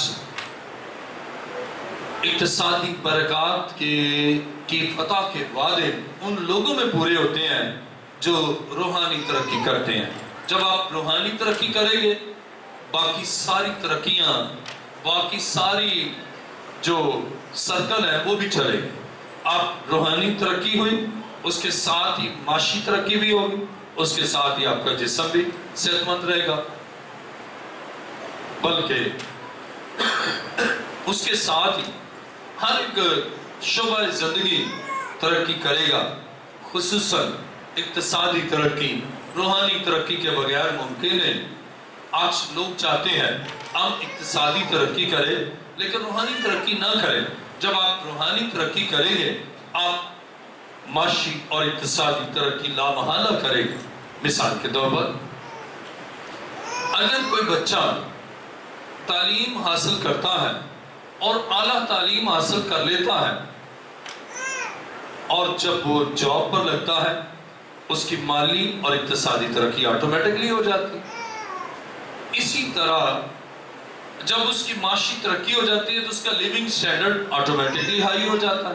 اقتصادی برکات کی فتح کے وعدے ان لوگوں میں پورے ہوتے ہیں جو روحانی ترقی کرتے ہیں۔ جب آپ روحانی ترقی کریں گے باقی ساری ترقیاں، باقی ساری جو سرکل ہے وہ بھی چلے گی۔ آپ روحانی ترقی ہوئی، اس کے ساتھ ہی معاشی ترقی بھی ہوگی، اس کے ساتھ ہی آپ کا جسم بھی صحت مند رہے گا، بلکہ اس کے ساتھ ہی ہر ایک شعبہ زندگی ترقی کرے گا، خصوصاً اقتصادی ترقی، روحانی ترقی کے بغیر ممکن ہے۔ آج لوگ چاہتے ہیں ہم اقتصادی ترقی کریں لیکن روحانی ترقی نہ کریں۔ جب آپ روحانی ترقی کریں گے آپ معاشی اور اقتصادی ترقی لامحالہ کریں گے۔ مثال کے طور پر اگر کوئی بچہ تعلیم حاصل کرتا ہے اور اعلیٰ تعلیم حاصل کر لیتا ہے اور جب وہ جاب پر لگتا ہے اس کی مالی اور اقتصادی ترقی آٹومیٹکلی ہو جاتی ہے۔ اسی طرح جب اس کی معاشی ترقی ہو جاتی ہے تو اس کا لیونگ سٹینڈرڈ آٹومیٹکلی ہائی ہو جاتا ہے۔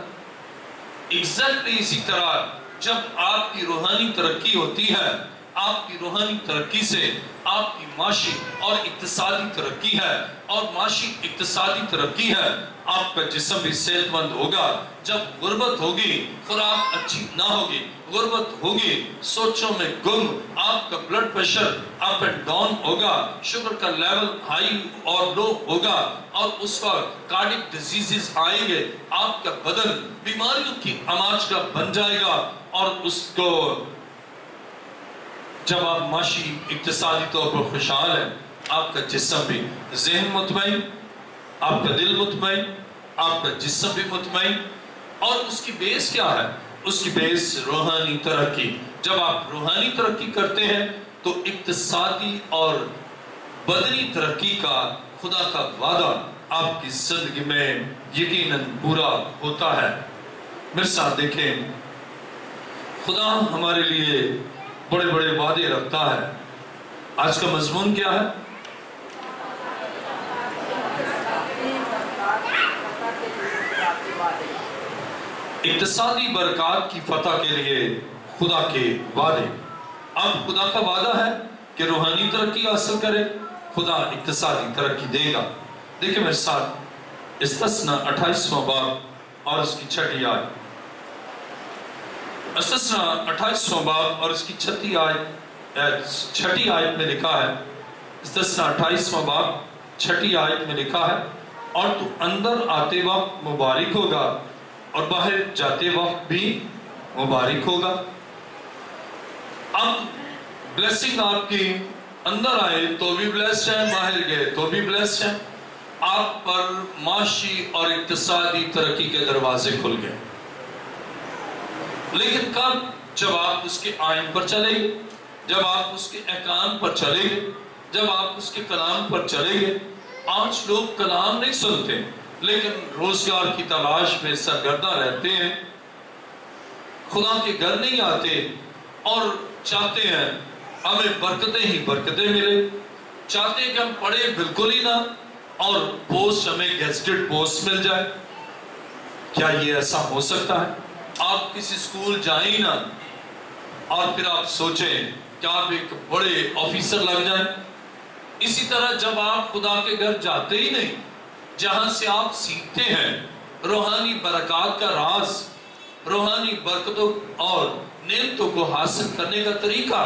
ایگزیکٹلی اسی طرح جب آپ کی روحانی ترقی ہوتی ہے، آپ کی روحانی ترقی سے آپ کی معاشی اور اقتصادی ترقی ہے، اور معاشی اقتصادی ترقی ہے، آپ کا جسم بھی صحت مند ہوگا۔ جب غربت ہوگی، خوراک اچھی نہ ہوگی، غربت ہوگی، سوچوں میں گم، آپ کا blood pressure up and down ہوگا، شوگر کا لیول ہائی اور لو ہوگا، اور اس وقت کارڈک ڈیزیزز آئیں گے، آپ کا بدن بیماریوں کی اماج کا بن جائے گا، اور اس کو جب آپ معاشی اقتصادی طور پر خوشحال ہیں، آپ کا جسم بھی، ذہن مطمئن، آپ کا دل مطمئن، آپ کا جسم بھی مطمئن، اور اس کی بیس کیا ہے؟ اس کی بیس روحانی ترقی۔ جب آپ روحانی ترقی کرتے ہیں تو اقتصادی اور بدنی ترقی کا خدا کا وعدہ آپ کی زندگی میں یقیناً پورا ہوتا ہے۔ میرے ساتھ دیکھیں، خدا ہمارے لیے بڑے بڑے وعدے رکھتا ہے۔ آج کا مضمون کیا ہے؟ اقتصادی برکات کی فتح کے لیے خدا کے وعدے۔ اب خدا کا وعدہ ہے کہ روحانی ترقی حاصل کرے، خدا اقتصادی ترقی دے گا۔ دیکھیں میرے ساتھ استثنا 28واں باب اور اس کی 6 آیت۔ استثنا 28واں باب اور اس کی 6 آیت میں لکھا ہے، استثنا 28واں باب 6 آیت میں لکھا ہے، اور تو اندر آتے وقت مبارک ہوگا اور باہر جاتے وقت بھی مبارک ہوگا۔ اب بلیسنگ آپ کی اندر آئے تو بھی بلیسڈ ہیں، باہر گئے تو بھی بلیسڈ ہیں۔ آپ پر معاشی اور اقتصادی ترقی کے دروازے کھل گئے، لیکن کب؟ جب آپ اس کے آئین پر چلیں گے، جب آپ اس کے احکام پر چلیں گے، جب آپ اس کے کلام پر چلیں گے۔ آج لوگ کلام نہیں سنتے لیکن روزگار کی تلاش میں سرگردہ رہتے ہیں، خدا کے گھر نہیں آتے اور چاہتے ہیں ہمیں برکتیں ہی برکتیں ملے، چاہتے ہیں کہ ہم پڑھیں بالکل ہی نہ اور پوسٹ ہمیں گیزٹڈ پوسٹ مل جائے۔ کیا یہ ایسا ہو سکتا ہے؟ آپ کسی اسکول جائیں ہی نہ اور پھر آپ سوچیں کہ آپ ایک بڑے آفیسر لگ جائیں۔ اسی طرح جب آپ خدا کے گھر جاتے ہی نہیں جہاں سے آپ سیکھتے ہیں روحانی برکات کا راز، روحانی برکتوں اور نعمتوں کو حاصل کرنے کا طریقہ،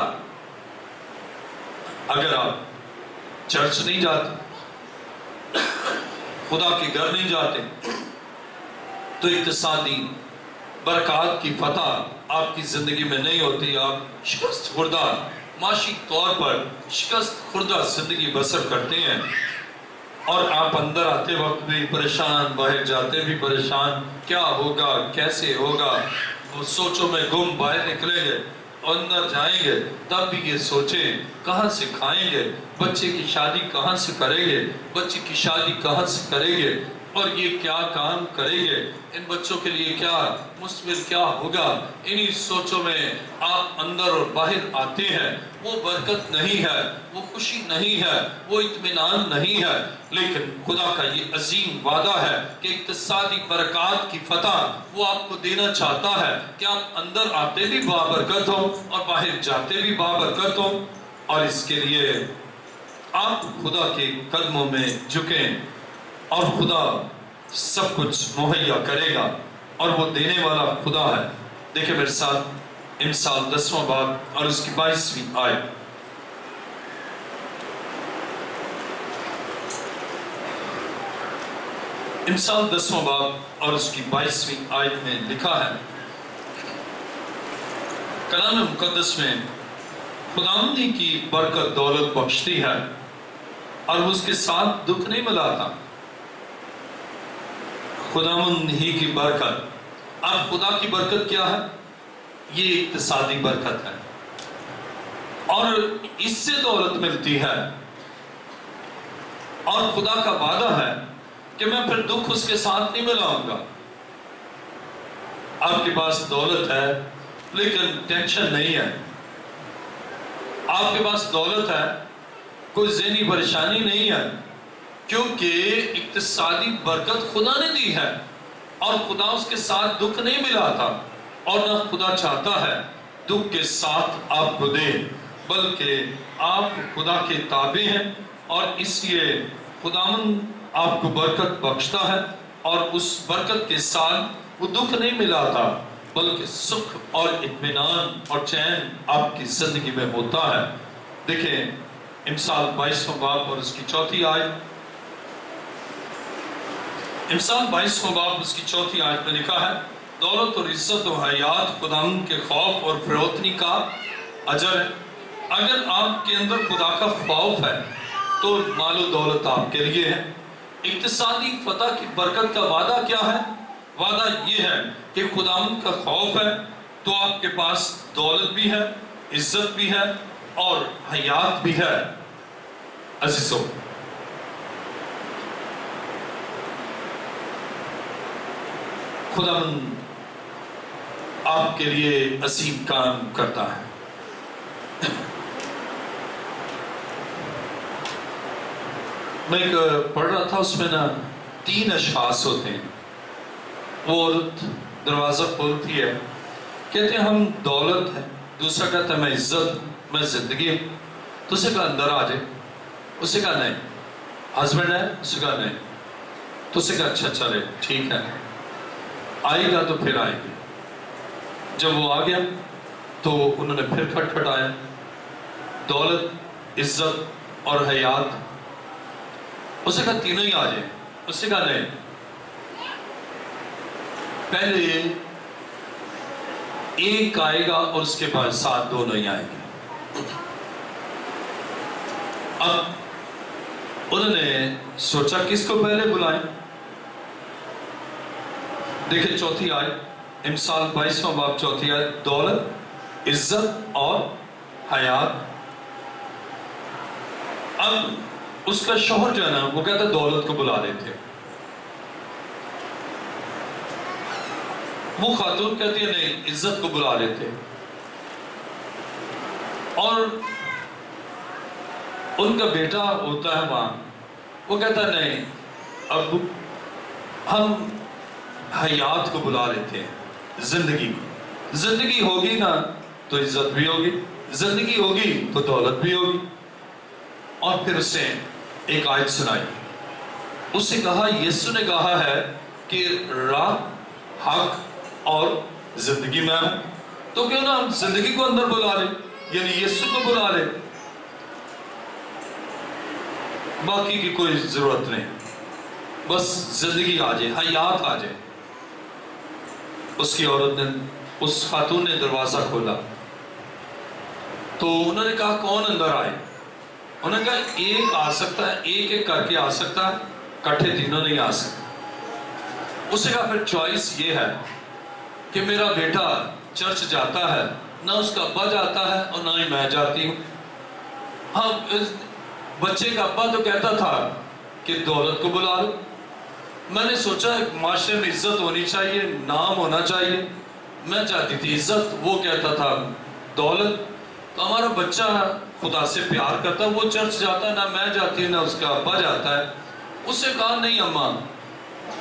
اگر آپ چرچ نہیں جاتے، خدا کے گھر نہیں جاتے، تو اقتصادی برکات کی فتح آپ کی زندگی میں نہیں ہوتی۔ آپ شکست خوردہ، معاشی طور پر شکست خوردہ زندگی بسر کرتے ہیں، اور آپ اندر آتے وقت بھی پریشان، باہر جاتے بھی پریشان، کیا ہوگا، کیسے ہوگا، وہ سوچوں میں گم، باہر نکلیں گے، اندر جائیں گے تب بھی یہ سوچیں کہاں سے کھائیں گے، بچے کی شادی کہاں سے کریں گے، بچے کی شادی کہاں سے کریں گے، اور یہ کیا کام کریں گے، ان بچوں کے لیے کیا مستقبل کیا ہوگا۔ انہی سوچوں میں آپ اندر اور باہر آتے ہیں۔ وہ برکت نہیں ہے، وہ خوشی نہیں ہے، وہ اطمینان نہیں ہے، لیکن خدا کا یہ عظیم وعدہ ہے کہ اقتصادی برکات کی فتح وہ آپ کو دینا چاہتا ہے کہ آپ اندر آتے بھی بابرکت ہو اور باہر جاتے بھی بابرکت ہو۔ اور اس کے لیے آپ خدا کے قدموں میں جھکیں اور خدا سب کچھ مہیا کرے گا، اور وہ دینے والا خدا ہے۔ دیکھیں میرے ساتھ امثال 10واں باب اور اس کی 22ویں آیت۔ امثال 10واں باب اور اس کی 22ویں آیت میں لکھا ہے، کلام مقدس میں خداوندی کی برکت دولت بخشتی ہے اور اس کے ساتھ دکھ نہیں ملاتا. خداوند ہی کی برکت. اب خدا کی برکت کیا ہے؟ یہ اقتصادی برکت ہے اور اس سے دولت ملتی ہے. اور خدا کا وعدہ ہے کہ میں پھر دکھ اس کے ساتھ نہیں ملاؤں گا. آپ کے پاس دولت ہے لیکن ٹینشن نہیں ہے. آپ کے پاس دولت ہے، کوئی ذہنی پریشانی نہیں ہے، کیونکہ اقتصادی برکت خدا نے دی ہے اور خدا اس کے ساتھ دکھ نہیں ملاتا اور نہ خدا چاہتا ہے دکھ کے ساتھ آپ کو دے، بلکہ آپ خدا کے تابع ہیں اور اس لیے خداوند آپ کو برکت بخشتا ہے اور اس برکت کے ساتھ وہ دکھ نہیں ملاتا بلکہ سکھ اور اطمینان اور چین آپ کی زندگی میں ہوتا ہے. دیکھیں امثال 22واں باب اور اس کی 4 آیت. امثال 22واں باب اس کی 4 آیت میں لکھا ہے، دولت اور عزت و حیات خداوند کے خوف اور فروتنی کا اجر ہے. اگر آپ کے اندر خدا کا خوف ہے تو مال و دولت آپ کے لیے ہے. اقتصادی فتح کی برکت کا وعدہ کیا ہے؟ وعدہ یہ ہے کہ خداوند کا خوف ہے تو آپ کے پاس دولت بھی ہے، عزت بھی ہے اور حیات بھی ہے. عزیزو، خداوند آپ کے لیے عظیم کام کرتا ہے. میں ایک پڑھ رہا تھا، اس میں نا 3 اشخاص ہوتے ہیں. وہ عورت دروازہ کھولتی ہے، کہتے ہیں ہم دولت ہے. دوسرا کہتا ہے میں عزت، میں زندگی ہے. تو اسے کہا اندر آ جائے. اسے کہا نہیں. ہسبینڈ ہے؟ اسے کہا نہیں. تو اسے کہا اچھا چلے ٹھیک ہے، آئے گا تو پھر آئے گی. جب وہ آ گیا تو انہوں نے پھر کھٹکھٹایا. دولت، عزت اور حیات. اسے کہا تینوں ہی آ جائیں. اسے کہا نہیں، پہلے ایک آئے گا اور اس کے بعد ساتھ دونوں ہی آئیں گے. اب انہوں نے سوچا کس کو پہلے بلائیں. دیکھیں 4 آیت، امثال 22واں باب 4 آیت، دولت، عزت اور حیات. اب اس کا شوہر جو ہے نا وہ کہتا ہے دولت کو بلا لیتے. وہ خاتون کہتی ہے نہیں، عزت کو بلا لیتے. اور ان کا بیٹا ہوتا ہے وہاں، وہ کہتا ہے نہیں، اب ہم حیات کو بلا لیتے ہیں. زندگی کو، زندگی ہوگی نا تو عزت بھی ہوگی، زندگی ہوگی تو دولت بھی ہوگی. اور پھر اسے ایک آیت سنائی. اسے کہا یسوع نے کہا ہے کہ راہ، حق اور زندگی میں ہوں، تو کیوں نہ ہم زندگی کو اندر بلا لیں، یعنی یسوع کو بلا لیں. باقی کی کوئی ضرورت نہیں، بس زندگی آ جائے، حیات آ جائے. اس کی عورت نے، اس خاتون نے دروازہ کھولا تو انہوں نے کہا کون اندر آئے؟ انہوں نے کہا ایک آ سکتا ہے، ایک ایک کر کے آ سکتا ہے، کٹھے تینوں نہیں آ سکتے. اسے کہا پھر چوائس یہ ہے کہ میرا بیٹا چرچ جاتا ہے، نہ اس کا ابا جاتا ہے اور نہ ہی میں جاتی ہوں. ہاں، بچے کا ابا تو کہتا تھا کہ دولت کو بلا لو. میں نے سوچا معاشرے میں عزت ہونی چاہیے، نام ہونا چاہیے. میں چاہتی تھی عزت، وہ کہتا تھا دولت. تو ہمارا بچہ خدا سے پیار کرتا ہے، وہ چرچ جاتا ہے، نہ میں جاتی ہوں نہ اس کا ابا جاتا ہے. اس سے کہا نہیں اماں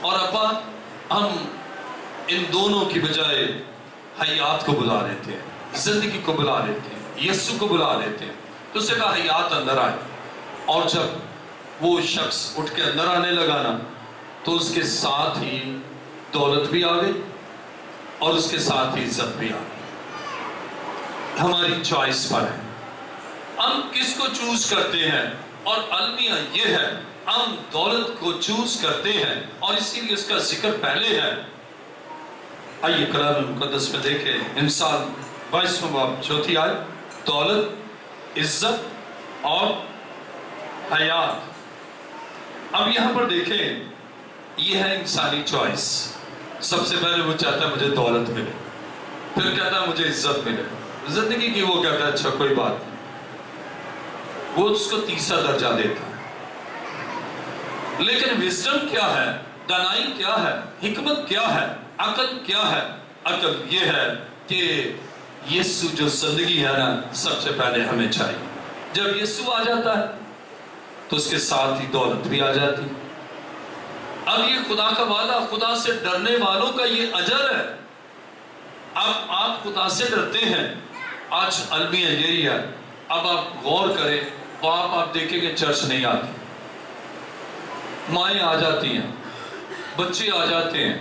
اور ابا، ہم ان دونوں کی بجائے حیات کو بلا لیتے ہیں، زندگی کو بلا لیتے ہیں، یسوع کو بلا لیتے ہیں. تو اس سے کہا حیات اندر آئے. اور جب وہ شخص اٹھ کے اندر آنے لگا نا تو اس کے ساتھ ہی دولت بھی آ گئی اور اس کے ساتھ ہی عزت بھی آ گئی. ہماری چوائس پر ہے، ہم کس کو چوز کرتے ہیں. اور المیہ یہ ہے، ہم دولت کو چوز کرتے ہیں اور اسی لیے اس کا ذکر پہلے ہے. آئیے کلام مقدس میں دیکھیں امثال 22واں باب چوتھی آیت، دولت، عزت اور حیات۔ اب یہاں پر دیکھیں، یہ ہے انسانی چوائس۔ سب سے پہلے وہ چاہتا ہے مجھے دولت ملے، پھر کہتا ہے مجھے عزت ملے۔ زندگی کی وہ کہتا ہے اچھا کوئی بات نہیں، وہ اس کو تیسرا درجہ دیتا ہے۔ لیکن وزڈم کیا ہے، دانائی کیا ہے، حکمت کیا ہے، عقل کیا ہے؟ عقل یہ ہے کہ یسوع جو زندگی ہے نا، سب سے پہلے ہمیں چاہیے۔ جب یسوع آ جاتا ہے تو اس کے ساتھ ہی دولت بھی آ جاتی۔ اب یہ خدا کا وعدہ، خدا سے ڈرنے والوں کا یہ اجر ہے۔ اب آپ خدا سے ڈرتے ہیں، آج المیہ یہی ہے۔ اب آپ غور کریں، باپ آپ دیکھیں گے چرچ نہیں آتے، مائیں آ جاتی ہیں، بچے آ جاتے ہیں،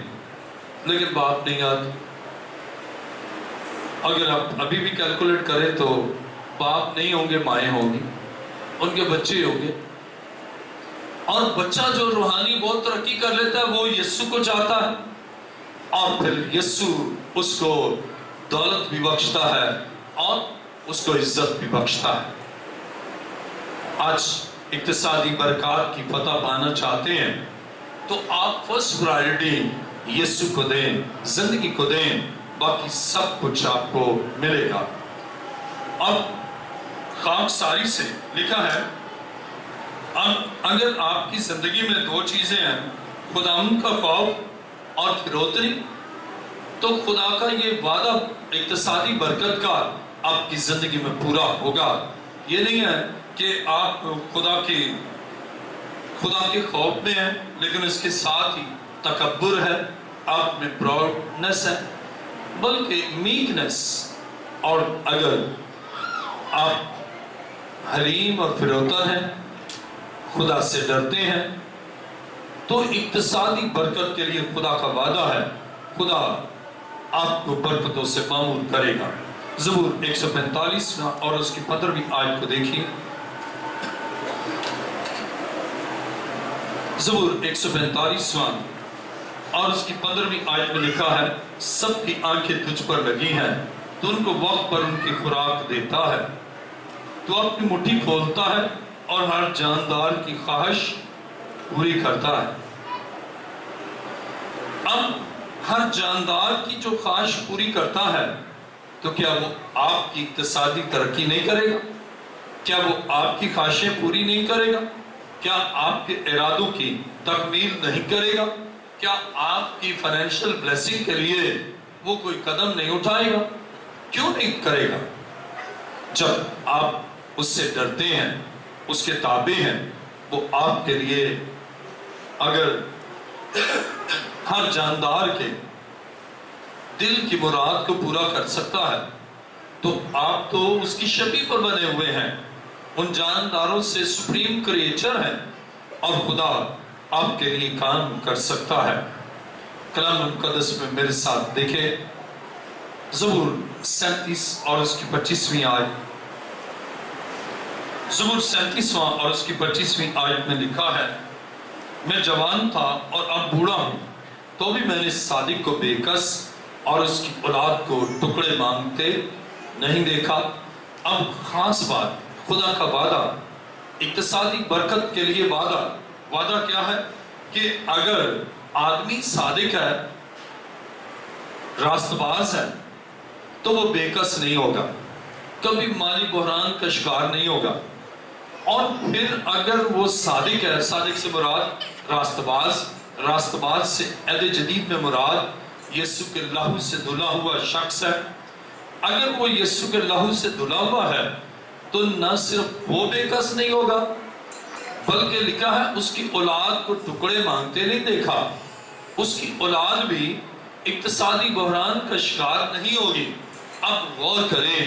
لیکن باپ نہیں آتے۔ اگر آپ ابھی بھی کیلکولیٹ کریں تو باپ نہیں ہوں گے، مائیں ہوں گی، ان کے بچے ہوں گے۔ اور بچہ جو روحانی بہت ترقی کر لیتا ہے وہ یسوع کو چاہتا ہے، اور پھر یسوع اس کو دولت بھی بخشتا ہے اور اس کو عزت بھی بخشتا ہے۔ آج اقتصادی برکات کی فتح پانا چاہتے ہیں تو آپ فرسٹ پرائرٹی یسوع کو دیں، زندگی کو دیں، باقی سب کچھ آپ کو ملے گا۔ اب خاکساری سے لکھا ہے، اگر آپ کی زندگی میں دو چیزیں ہیں، خداوند کا خوف اور فروتنی، تو خدا کا یہ وعدہ اقتصادی برکت کا آپ کی زندگی میں پورا ہوگا۔ یہ نہیں ہے کہ آپ خدا کے خوف میں ہیں لیکن اس کے ساتھ ہی تکبر ہے، آپ میں پراؤڈنس ہے، بلکہ میکنس۔ اور اگر آپ حلیم اور فروتن ہیں، خدا سے ڈرتے ہیں، تو اقتصادی برکت کے لیے خدا کا وعدہ ہے، خدا آپ کو برکتوں سے معمور کرے گا۔ زبور 145 اور اس کی 15ویں آیت کو دیکھیے۔ زبور 145 اور اس کی 15ویں آیت میں لکھا ہے، سب کی آنکھیں تجھ پر لگی ہیں، تو ان کو وقت پر ان کی خوراک دیتا ہے، تو اپنی مٹھی کھولتا ہے اور ہر جاندار کی خواہش پوری کرتا ہے۔ اب ہر جاندار کی جو خواہش پوری کرتا ہے، تو کیا وہ آپ کی اقتصادی ترقی نہیں کرے گا؟ کیا وہ آپ کی خواہشیں پوری نہیں کرے گا؟ کیا آپ کے ارادوں کی تکمیل نہیں کرے گا؟ کیا آپ کی فائنینشل بلیسنگ کے لیے وہ کوئی قدم نہیں اٹھائے گا؟ کیوں نہیں کرے گا؟ جب آپ اس سے ڈرتے ہیں، اس کے تابع ہیں، وہ آپ کے لیے اگر ہر جاندار کے دل کی مراد کو پورا کر سکتا ہے، تو آپ تو اس کی شبیہ پر بنے ہوئے ہیں، ان جانداروں سے سپریم کریچر ہیں، اور خدا آپ کے لیے کام کر سکتا ہے۔ کلام مقدس میں میرے ساتھ دیکھیں، زبور 37 اور اس کی 25ویں آیت۔ زبور 37 اور اس کی 25ویں آیت میں لکھا ہے، میں جوان تھا اور اب بوڑھا ہوں، تو بھی میں نے صادق کو بے کس اور اس کی اولاد کو ٹکڑے مانگتے نہیں دیکھا۔ اب خاص بات، خدا کا وعدہ، اقتصادی برکت کے لیے وعدہ کیا ہے کہ اگر آدمی صادق ہے، راست باز ہے، تو وہ بے کس نہیں ہوگا، کبھی مالی بحران کا شکار نہیں ہوگا۔ اور پھر اگر وہ صادق ہے، صادق سے مراد راست باز سے عہد جدید میں مراد یسوع کے لہو سے دھلا ہوا شخص ہے۔ اگر وہ یسوع کے لہو سے دھلا ہوا ہے تو نہ صرف وہ بے کس نہیں ہوگا، بلکہ لکھا ہے اس کی اولاد کو ٹکڑے مانگتے نہیں دیکھا۔ اس کی اولاد بھی اقتصادی بحران کا شکار نہیں ہوگی۔ اب غور کریں،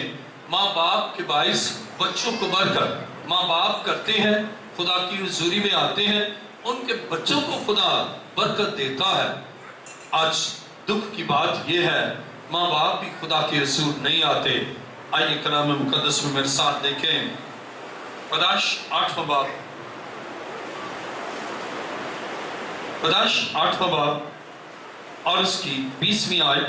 ماں باپ کے باعث بچوں کو برکت، ماں باپ کرتے ہیں، خدا کی حضوری میں آتے ہیں، ان کے بچوں کو خدا برکت دیتا ہے۔ آج دکھ کی بات یہ ہے، ماں باپ بھی خدا کے حضور نہیں آتے۔ آئیے کلام مقدس میں میرے ساتھ دیکھیں، پیدائش 8واں باب، پیدائش 8واں باب اور اس کی 20ویں آیت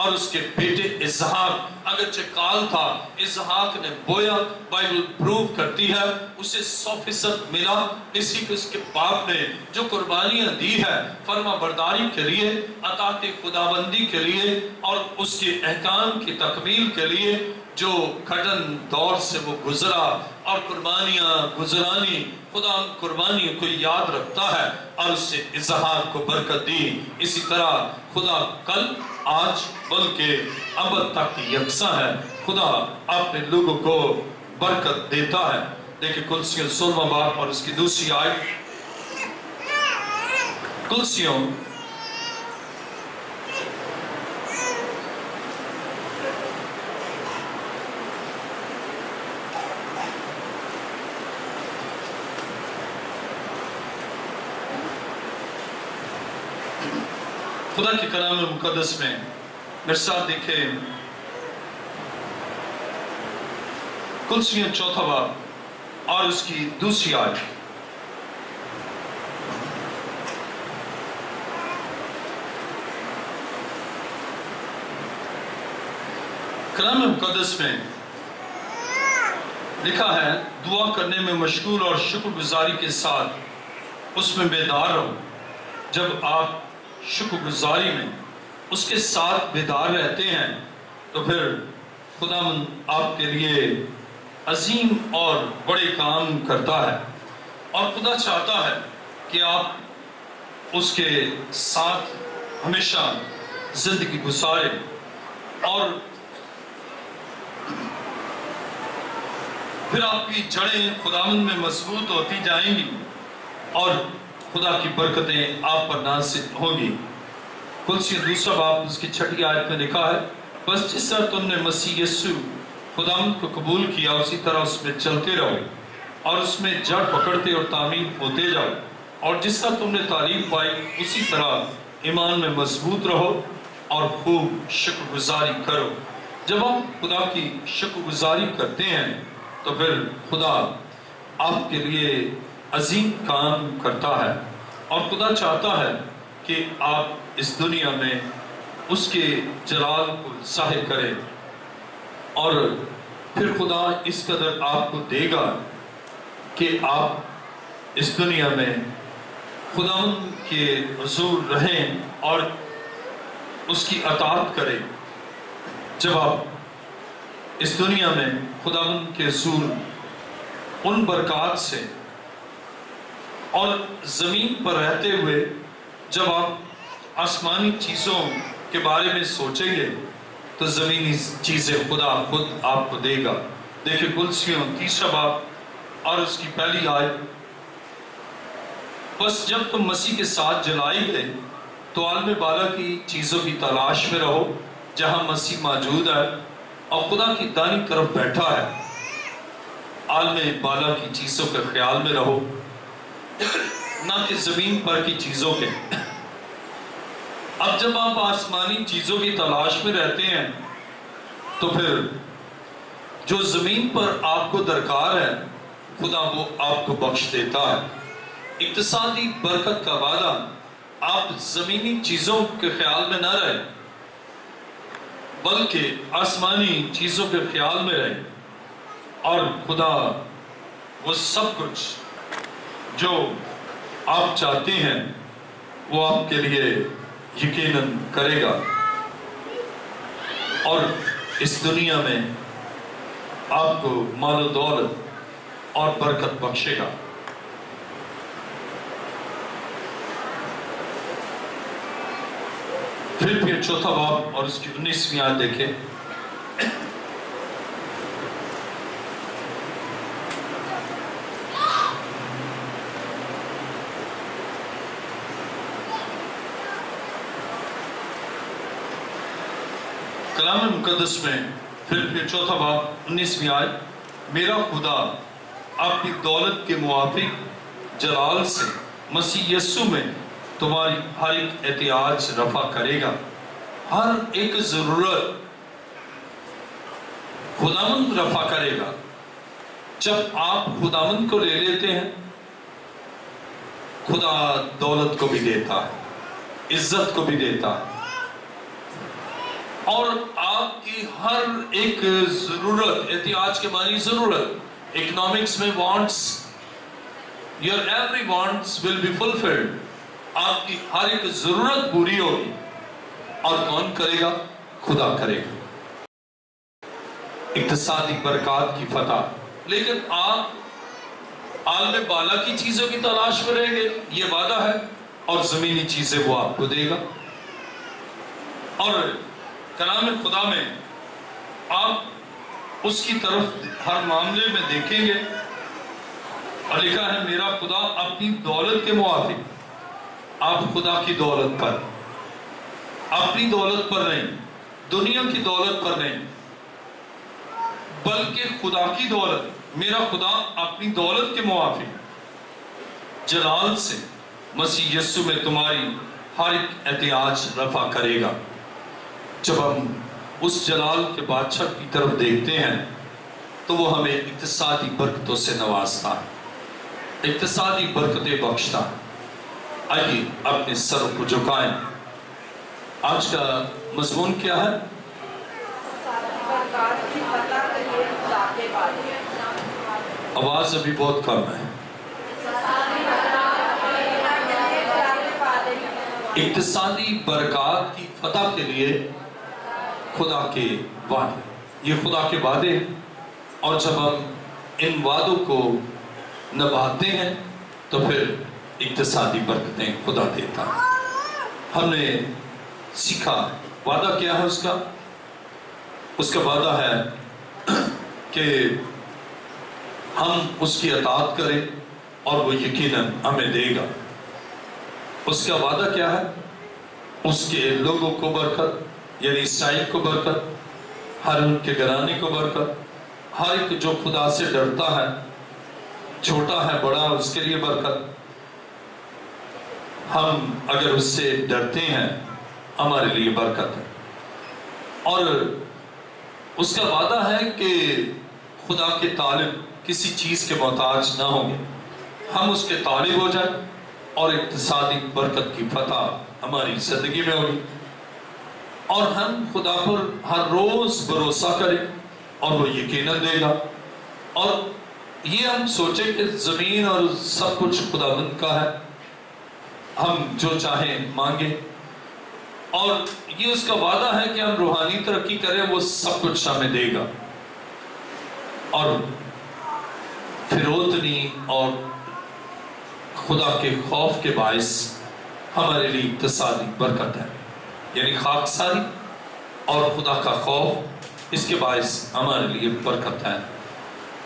اور اس کے بیٹے اسحاق، اگرچہ کال تھا، اسحاق نے بویا، بائبل پروف کرتی ہے اسے 100% ملا، اسی کو اس کے باپ نے جو قربانیاں دی ہے فرما برداری کے لیے، اطاعت خداوندی کے لیے اور اس کے احکام کی تکمیل کے لیے، جو کٹن دور سے وہ گزرا اور قربانیاں گزرانی، خدا قربانیوں کو یاد رکھتا ہے اور اس سے اسحاق کو برکت دی۔ اسی طرح خدا کل، آج، بلکہ ابد تک یکساں ہے۔ خدا اپنے لوگوں کو برکت دیتا ہے۔ دیکھیں کلسیوں 16واں باب اور اس کی دوسری آیت، کلسیوں خدا کے کلام مقدس میں میرے ساتھ دیکھیں کلسیوں 4واں باب اور اس کی دوسری آیت۔ کلام مقدس میں لکھا ہے، دعا کرنے میں مشغول اور شکر گزاری کے ساتھ اس میں بیدار رہو۔ جب آپ شکر گزاری میں اس کے ساتھ بیدار رہتے ہیں تو پھر خداوند آپ کے لیے عظیم اور بڑے کام کرتا ہے، اور خدا چاہتا ہے کہ آپ اس کے ساتھ ہمیشہ زندگی گزاریں، اور پھر آپ کی جڑیں خداوند میں مضبوط ہوتی جائیں گی اور خدا کی برکتیں آپ پر نازل ہوں گی۔ کلسیوں 2 باب اس کی 6 آیت میں لکھا ہے، بس جس طرح تم نے مسیح یسوع خداوند کو قبول کیا اسی طرح اس میں چلتے رہو اور اس میں جڑ پکڑتے اور تعمیر ہوتے جاؤ، اور جس طرح تم نے تعلیم پائی اسی طرح ایمان میں مضبوط رہو اور خوب شکر گزاری کرو۔ جب ہم خدا کی شکر گزاری کرتے ہیں تو پھر خدا آپ کے لیے عظیم کام کرتا ہے، اور خدا چاہتا ہے کہ آپ اس دنیا میں اس کے جلال کو ظاہر کریں، اور پھر خدا اس قدر آپ کو دے گا کہ آپ اس دنیا میں خداوند کے حضور رہیں اور اس کی اطاعت کریں۔ جب آپ اس دنیا میں خداوند کے حضور ان برکات سے اور زمین پر رہتے ہوئے جب آپ آسمانی چیزوں کے بارے میں سوچیں گے تو زمینی چیزیں خدا خود آپ کو دے گا۔ دیکھیں کلسیوں 3 باب اور اس کی پہلی آیت، بس جب تم مسیح کے ساتھ جلائے گئے تو عالم بالا کی چیزوں کی تلاش میں رہو جہاں مسیح موجود ہے اور خدا کی دائیں طرف بیٹھا ہے۔ عالم بالا کی چیزوں کے خیال میں رہو، نہ کہ زمین پر کی چیزوں کے۔ اب جب آپ آسمانی چیزوں کی تلاش میں رہتے ہیں تو پھر جو زمین پر آپ کو درکار ہے خدا وہ آپ کو بخش دیتا ہے۔ اقتصادی برکت کا وعدہ، آپ زمینی چیزوں کے خیال میں نہ رہیں بلکہ آسمانی چیزوں کے خیال میں رہیں، اور خدا وہ سب کچھ جو آپ چاہتے ہیں وہ آپ کے لیے یقیناً کرے گا، اور اس دنیا میں آپ کو مال و دولت اور برکت بخشے گا۔ پھر 4 باب اور اس کی 19ویں آیت دیکھیں۔ کلام مقدس میں پھر 4 باب 19ویں آیت، میرا خدا اپنی دولت کے موافق جلال سے مسیح یسوع میں تمہاری ہر ایک احتیاج رفع کرے گا۔ ہر ایک ضرورت خداوند رفع کرے گا۔ جب آپ خداوند کو لے لیتے ہیں خدا دولت کو بھی دیتا ہے، عزت کو بھی دیتا ہے، اور آپ کی ہر ایک ضرورت، احتیاج کے معنی ضرورت، اکنامکس میں wants, your every wants will be fulfilled، آپ کی ہر ایک ضرورت پوری ہوگی، اور کون کرے گا؟ خدا کرے گا۔ اقتصادی برکات کی فتح، لیکن آپ عالم بالا کی چیزوں کی تلاش میں رہیں گے، یہ وعدہ ہے، اور زمینی چیزیں وہ آپ کو دے گا۔ اور کلام خدا میں آپ اس کی طرف ہر معاملے میں دیکھیں گے، اور لکھا ہے میرا خدا اپنی دولت کے موافق، آپ خدا کی دولت پر، اپنی دولت پر نہیں، دنیا کی دولت پر نہیں، بلکہ خدا کی دولت، میرا خدا اپنی دولت کے موافق جلال سے مسیح یسوع میں تمہاری ہر ایک احتیاج رفع کرے گا۔ جب ہم اس جلال کے بادشاہ کی طرف دیکھتے ہیں تو وہ ہمیں اقتصادی برکتوں سے نوازتا ہے، اقتصادی برکتیں بخشتا ہے۔ آئیے اپنے سر کو جھکائیں۔ آج کا مضمون کیا ہے؟ آواز ابھی بہت کم ہے۔ اقتصادی برکات کی فتح کے لیے خدا کے وعدے، یہ خدا کے وعدے ہیں، اور جب ہم ان وعدوں کو نبھاتے ہیں تو پھر اقتصادی برکتیں خدا دیتا ہے۔ ہم نے سیکھا وعدہ کیا ہے اس کا وعدہ ہے کہ ہم اس کی اطاعت کریں اور وہ یقیناً ہمیں دے گا۔ اس کا وعدہ کیا ہے؟ اس کے لوگوں کو برکت، یعنی اسرائیل کو برکت، ہر ان کے گھرانے کو برکت، ہر ایک جو خدا سے ڈرتا ہے، چھوٹا ہے بڑا، اس کے لیے برکت۔ ہم اگر اس سے ڈرتے ہیں ہمارے لیے برکت ہے۔ اور اس کا وعدہ ہے کہ خدا کے طالب کسی چیز کے محتاج نہ ہوں گے، ہم اس کے طالب ہو جائیں اور اقتصادی برکت کی فتح ہماری زندگی میں ہوگی، اور ہم خدا پر ہر روز بھروسہ کریں اور وہ یقیناً دے گا۔ اور یہ ہم سوچیں کہ زمین اور سب کچھ خداوند کا ہے، ہم جو چاہیں مانگیں، اور یہ اس کا وعدہ ہے کہ ہم روحانی ترقی کریں، وہ سب کچھ ہمیں دے گا۔ اور فروتنی اور خدا کے خوف کے باعث ہمارے لیے اقتصادی برکت ہے، یعنی خاکساری اور خدا کا خوف، اس کے باعث ہمارے لیے برکت ہے۔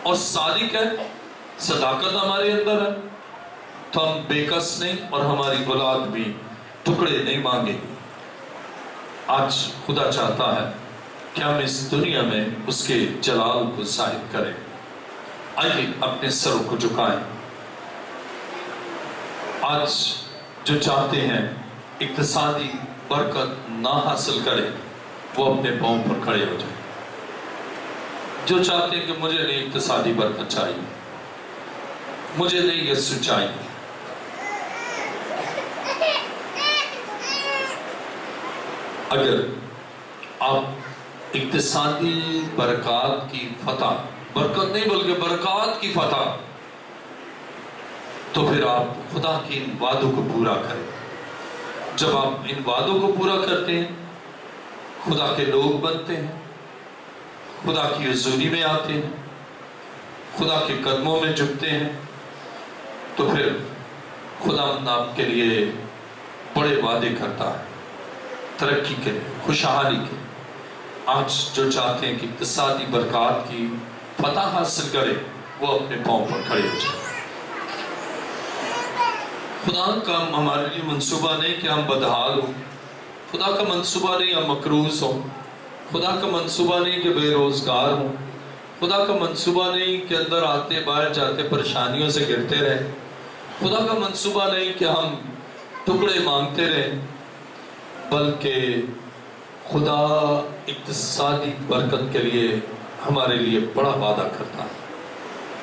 اور صادق ہے، صداقت ہمارے اندر ہے تو ہم بے کس نہیں، اور ہماری اولاد بھی ٹکڑے نہیں مانگے۔ آج خدا چاہتا ہے کہ ہم اس دنیا میں اس کے جلال کو ظاہر کریں۔ آئیے اپنے سروں کو جھکائیں۔ آج جو چاہتے ہیں اقتصادی برکت نہ حاصل کرے وہ اپنے پاؤں پر کھڑے ہو جائیں۔ جو چاہتے ہیں کہ مجھے نہیں اقتصادی برکت چاہیے، مجھے نہیں یسوع چاہیے، اگر آپ اقتصادی برکات کی فتح، برکت نہیں بلکہ برکات کی فتح، تو پھر آپ خدا کے ان وعدوں کو پورا کریں۔ جب آپ ان وعدوں کو پورا کرتے ہیں، خدا کے لوگ بنتے ہیں، خدا کی حضوری میں آتے ہیں، خدا کے قدموں میں جھکتے ہیں، تو پھر خدا آپ کے لیے بڑے وعدے کرتا ہے، ترقی کے، خوشحالی کے۔ آج جو چاہتے ہیں کہ اقتصادی برکات کی فتح حاصل کرے وہ اپنے پاؤں پر کھڑے ہو جائیں۔ خدا کا ہمارے لیے منصوبہ نہیں کہ ہم بدحال ہوں، خدا کا منصوبہ نہیں ہم مقروض ہوں، خدا کا منصوبہ نہیں کہ بے روزگار ہوں، خدا کا منصوبہ نہیں کہ اندر آتے باہر جاتے پریشانیوں سے گرتے رہیں، خدا کا منصوبہ نہیں کہ ہم ٹکڑے مانگتے رہیں، بلکہ خدا اقتصادی برکت کے لیے ہمارے لیے بڑا وعدہ کرتا ہے۔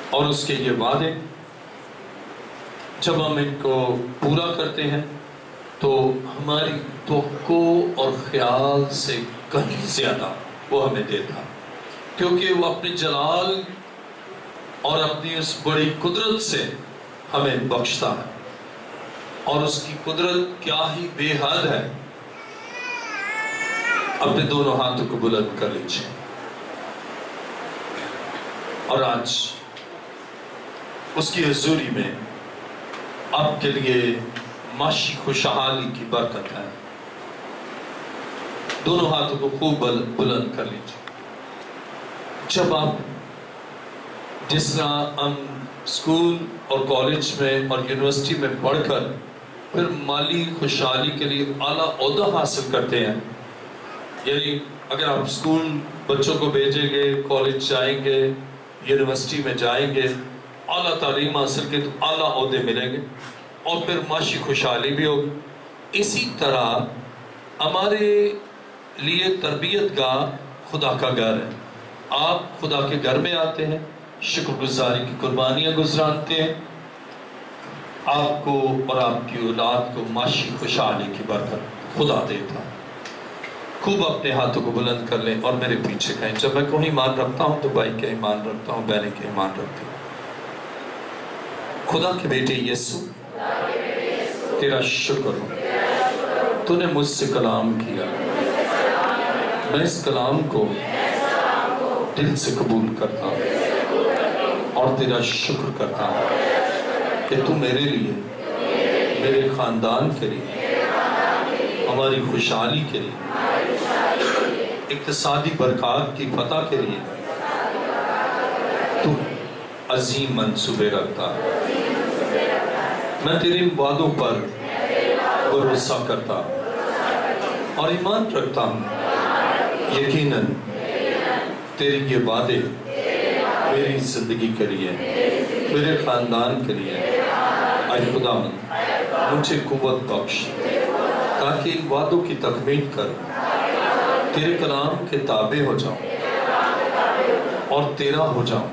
اور اس کے یہ وعدے جب ہم ان کو پورا کرتے ہیں تو ہماری توقع اور خیال سے کہیں زیادہ وہ ہمیں دیتا، کیونکہ وہ اپنے جلال اور اپنی اس بڑی قدرت سے ہمیں بخشتا ہے، اور اس کی قدرت کیا ہی بے حد ہے۔ اپنے دونوں ہاتھوں کو بلند کر لیجیے، اور آج اس کی حضوری میں آپ کے لیے معاشی خوشحالی کی برکت ہے۔ دونوں ہاتھوں کو خوب بلند کر لیجیے۔ جب آپ جس طرح ہم اسکول اور کالج میں اور یونیورسٹی میں پڑھ کر پھر مالی خوشحالی کے لیے اعلیٰ عہدہ حاصل کرتے ہیں، یعنی اگر آپ اسکول بچوں کو بھیجیں گے، کالج جائیں گے، یونیورسٹی میں جائیں گے، اعلیٰ تعلیم حاصل کے تو اعلیٰ عہدے ملیں گے اور پھر معاشی خوشحالی بھی ہوگی۔ اسی طرح ہمارے لیے تربیت گاہ خدا کا گھر ہے۔ آپ خدا کے گھر میں آتے ہیں، شکر گزاری کی قربانیاں گزارتے ہیں، آپ کو اور آپ کی اولاد کو معاشی خوشحالی کی برکت خدا دیتا ہے۔ خوب اپنے ہاتھوں کو بلند کر لیں اور میرے پیچھے کہیں، جب میں کوئی ایمان رکھتا ہوں تو بھائی کے ایمان رکھتا ہوں، بہنیں کے ایمان رکھتی ہوں۔ خدا کے بیٹے یسوع، تیرا شکر ہو، تو نے مجھ سے کلام کیا، میں اس کلام کو دل سے قبول کرتا ہوں اور تیرا شکر کرتا ہوں کہ تو میرے لیے، میرے خاندان کے لیے، ہماری خوشحالی کے لیے، اقتصادی برکات کی فتح کے لیے تو عظیم منصوبے رکھتا ہے۔ میں تیرے وعدوں پر بھروسہ کرتا اور ایمان رکھتا ہوں، یقیناً تیری یہ وعدے میری زندگی کے لیے، میرے خاندان کے لیے، اے خدا مجھے قوت بخش تاکہ ان وعدوں کی تکمیل کروں، تیرے کلام کے تابع ہو جاؤں اور تیرا ہو جاؤں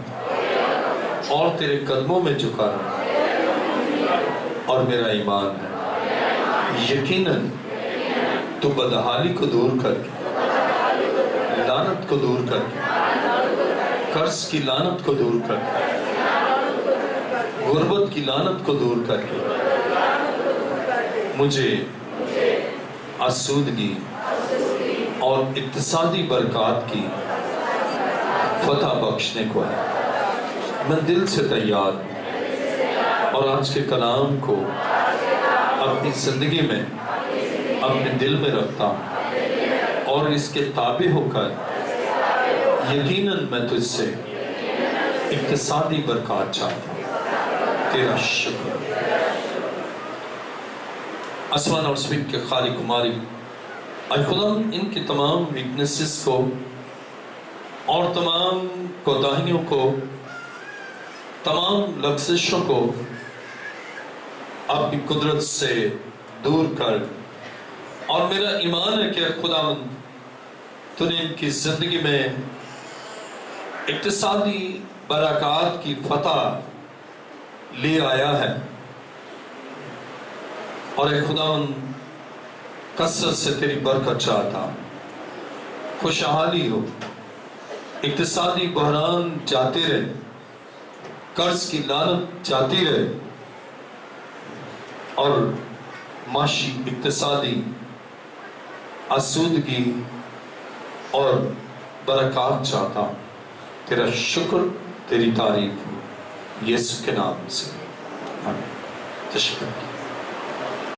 اور تیرے قدموں میں جھکا رہوں۔ اور میرا ایمان ہے یقیناً تو بدحالی کو دور کر کے، لعنت کو دور کر کے، قرض کی لعنت کو دور کر کے، غربت کی لعنت کو دور کر کے مجھے آسودگی اور اقتصادی برکات کی فتح بخشنے کو ہے۔ میں دل سے تیار ہوں اور آج کے کلام کو اپنی زندگی میں، اپنے دل میں رکھتا ہوں اور اس کے تابع ہو کر یقیناً میں تجھ سے اقتصادی برکات چاہتا ہوں۔ تیرا شکر۔ آسمان اور زمین کے خالق و مالک، اے خدا ان کی تمام ویکنسز کو اور تمام کوتاہیوں کو، تمام لغزشوں کو اپنی قدرت سے دور کر، اور میرا ایمان ہے کہ خدا تو نے ان کی زندگی میں اقتصادی برکات کی فتح لے آیا ہے، اور اے خدا کثرت سے تیری برکت چاہتا، خوشحالی ہو، اقتصادی بحران جاتے رہے، قرض کی لعنت جاتی رہے، اور معاشی اقتصادی آسودگی اور برکات چاہتا ہوں۔ تیرا شکر، تیری تعریف یسوع کے نام سے، آمین۔ تشکر۔